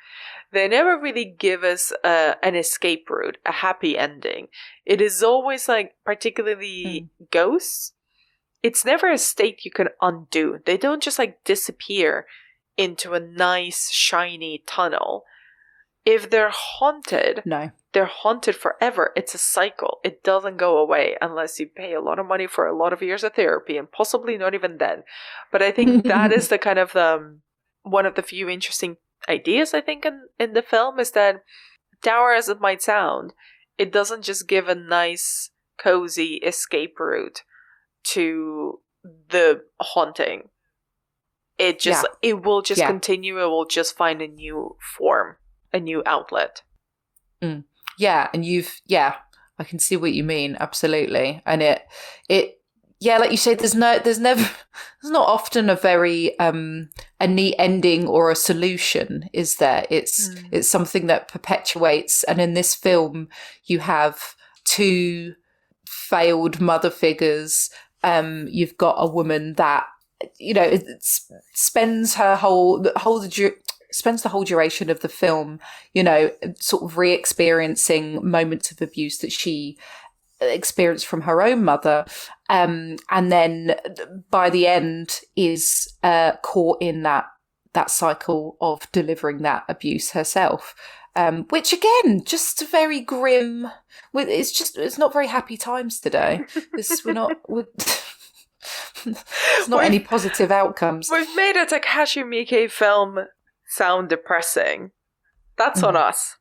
They never really give us an escape route, a happy ending. It is always like, particularly ghosts, it's never a state you can undo. They don't just like disappear into a nice, shiny tunnel. If they're haunted, they're haunted forever. It's a cycle. It doesn't go away unless you pay a lot of money for a lot of years of therapy, and possibly not even then. But I think that is the kind of one of the few interesting ideas, I think, in the film, is that, dour as it might sound, it doesn't just give a nice, cozy escape route to the haunting. It will just continue. It will just find a new form, a new outlet. Yeah, and I can see what you mean. Absolutely. And yeah, like you say, there's not often a very a neat ending or a solution, is there? It's something that perpetuates. And in this film, you have two failed mother figures. You've got a woman that, you know, spends the whole duration of the film, you know, sort of re-experiencing moments of abuse that she experienced from her own mother, and then by the end is caught in that cycle of delivering that abuse herself, which again, just very grim. It's not very happy times today. There's not any positive outcomes. We've made a Takashi Miike film sound depressing. That's on us.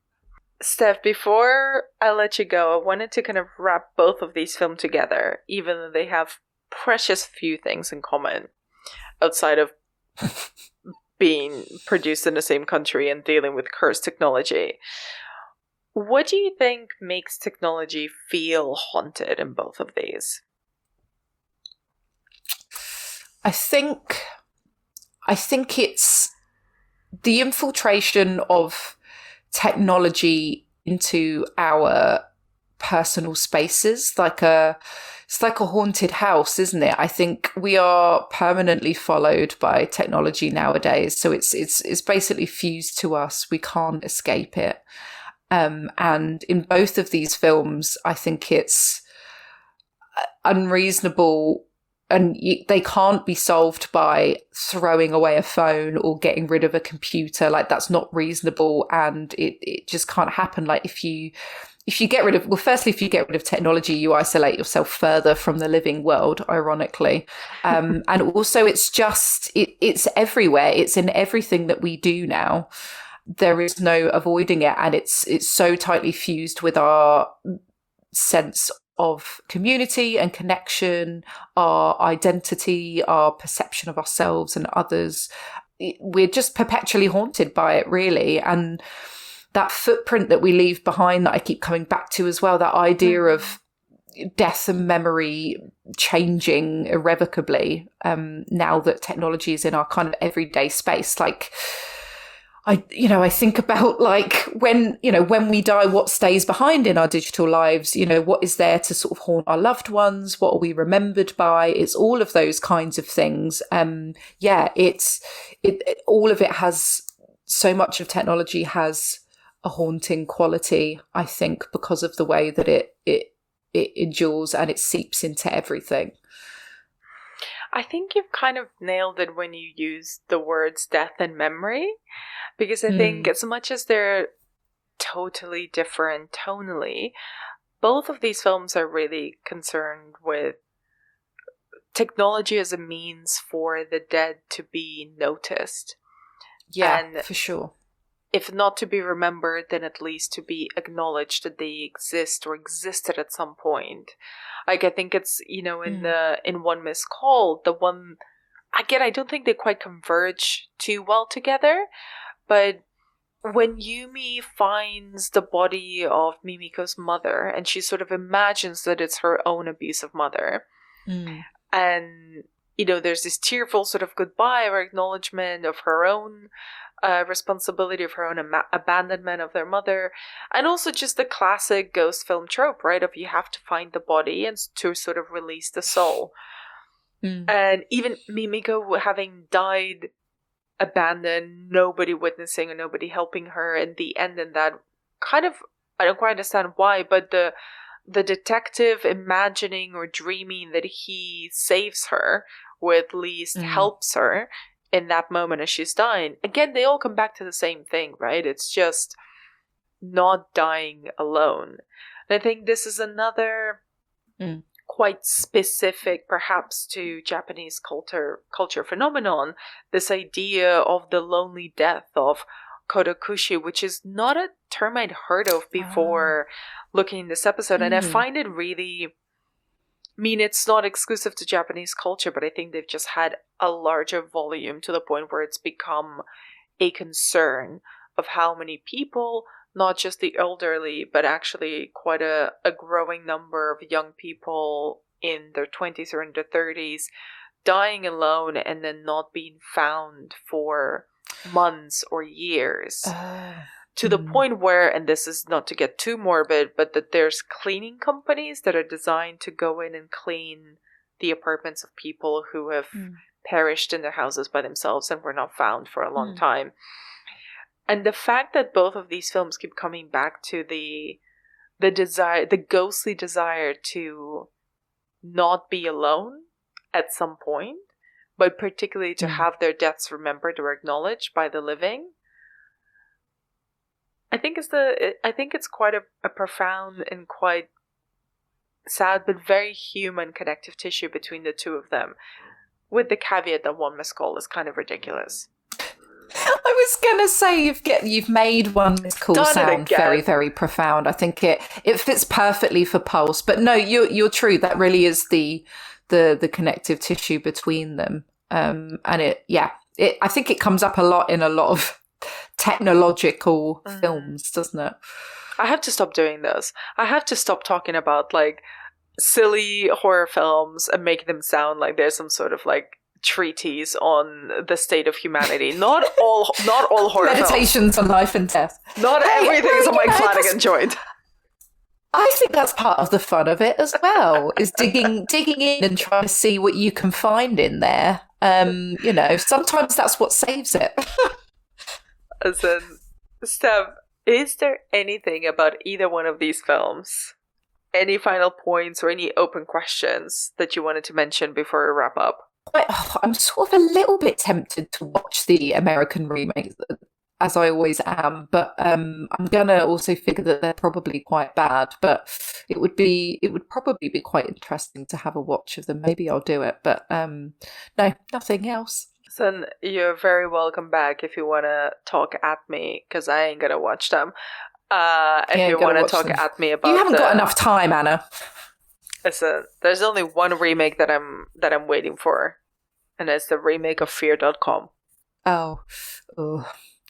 Steph, before I let you go, I wanted to kind of wrap both of these films together, even though they have precious few things in common outside of being produced in the same country and dealing with cursed technology. What do you think makes technology feel haunted in both of these? I think it's the infiltration of technology into our personal spaces, it's like a haunted house, isn't it? I think we are permanently followed by technology nowadays, so it's basically fused to us. We can't escape it. And in both of these films, I think it's unreasonable. And they can't be solved by throwing away a phone or getting rid of a computer. Like, that's not reasonable, and it just can't happen. Like, if you get rid of, well, firstly, if you get rid of technology, you isolate yourself further from the living world, ironically. And also, it's everywhere. It's in everything that we do now. There is no avoiding it, and it's so tightly fused with our sense of community and connection, our identity, our perception of ourselves and others. We're just perpetually haunted by it, really. And that footprint that we leave behind, that I keep coming back to as well, that idea of death and memory changing irrevocably, now that technology is in our kind of everyday space. Like, I think about, like, when we die, what stays behind in our digital lives, what is there to sort of haunt our loved ones? What are we remembered by? It's all of those kinds of things. All of it has, so much of technology has a haunting quality, I think, because of the way that it endures and it seeps into everything. I think you've kind of nailed it when you use the words death and memory, because I think as much as they're totally different tonally, both of these films are really concerned with technology as a means for the dead to be noticed. Yeah, and for sure. If not to be remembered, then at least to be acknowledged that they exist or existed at some point. Like, I think it's, in One Missed Call, the one, again, I don't think they quite converge too well together, but when Yumi finds the body of Mimiko's mother, and she sort of imagines that it's her own abusive mother, and, there's this tearful sort of goodbye or acknowledgement of her own responsibility, of her own abandonment of their mother, and also just the classic ghost film trope, right, of you have to find the body and to sort of release the soul. And even Mimiko having died abandoned, nobody witnessing and nobody helping her in the end, and that kind of, I don't quite understand why, but the detective imagining or dreaming that he saves her, or at least helps her in that moment as she's dying. Again, they all come back to the same thing, right? It's just not dying alone. And I think this is another quite specific, perhaps, to Japanese culture phenomenon, this idea of the lonely death, of kodokushi, which is not a term I'd heard of before looking this episode. And I find it really, it's not exclusive to Japanese culture, but I think they've just had a larger volume to the point where it's become a concern of how many people not just the elderly, but actually quite a growing number of young people in their 20s or in their 30s dying alone and then not being found for months or years. To the point where, and this is not to get too morbid, but that there's cleaning companies that are designed to go in and clean the apartments of people who have perished in their houses by themselves and were not found for a long time. And the fact that both of these films keep coming back to the desire, the ghostly desire to not be alone at some point, but particularly to have their deaths remembered or acknowledged by the living, I think it's quite a profound and quite sad but very human connective tissue between the two of them, with the caveat that one missed call is kind of ridiculous. I was gonna say you've made one missed call sound very, very profound. I think it fits perfectly for Pulse. But no, you're true. That really is the connective tissue between them. And I think it comes up a lot in a lot of technological films, doesn't it? I have to stop doing this. I have to stop talking about like silly horror films and making them sound like there's some sort of like treatise on the state of humanity. Not all horror Meditations on life and death. Not everything is a Mike Flanagan joint. I think that's part of the fun of it as well, is digging in and trying to see what you can find in there. Sometimes that's what saves it. As in, Steph, is there anything about either one of these films, any final points or any open questions that you wanted to mention before we wrap up? I'm sort of a little bit tempted to watch the American remakes, as I always am, but I'm gonna also figure that they're probably quite bad. But it would probably be quite interesting to have a watch of them. Maybe I'll do it, but no, nothing else. Son, you're very welcome back if you want to talk at me, because I ain't gonna watch them. If you want to talk at me about, you haven't got enough time, Anna. Listen, there's only one remake that I'm waiting for, and it's the remake of Fear.com. Oh.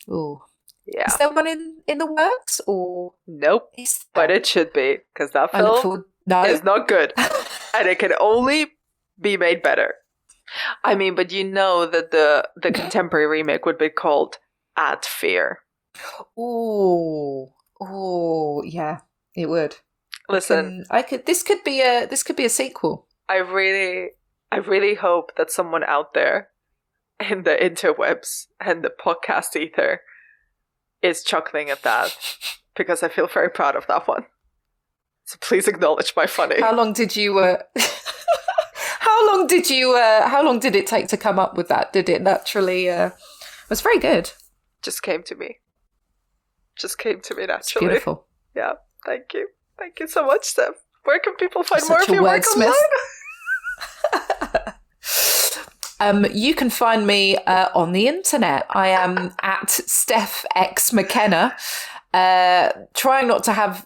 Yeah. Is there one in the works, or nope? But it should be, because that film is not good, and it can only be made better. I mean, but you know that the contemporary remake would be called At Fear. Oh, yeah, it would. Listen, This could be a sequel. I really hope that someone out there in the interwebs and the podcast ether is chuckling at that, because I feel very proud of that one. So please acknowledge my funny. How long did you? How long did it take to come up with that? Did it naturally? It was very good. Just came to me naturally. It's beautiful. Yeah. Thank you so much, Steph. Where can people find more of your work online? You can find me on the internet. I am at Steph X McKenna, trying not to have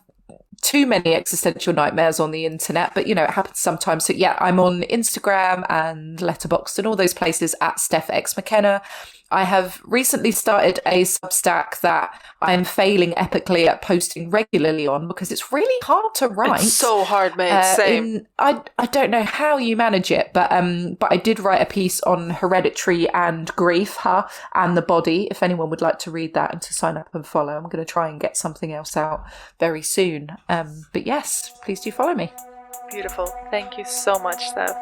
too many existential nightmares on the internet, but it happens sometimes. So yeah, I'm on Instagram and Letterboxd and all those places at Steph X McKenna. I have recently started a Substack that I'm failing epically at posting regularly on, because it's really hard to write. It's so hard, mate. Same. I don't know how you manage it, but I did write a piece on hereditary and grief, and the body. If anyone would like to read that and to sign up and follow, I'm going to try and get something else out very soon. But yes, please do follow me. Beautiful. Thank you so much, Steph.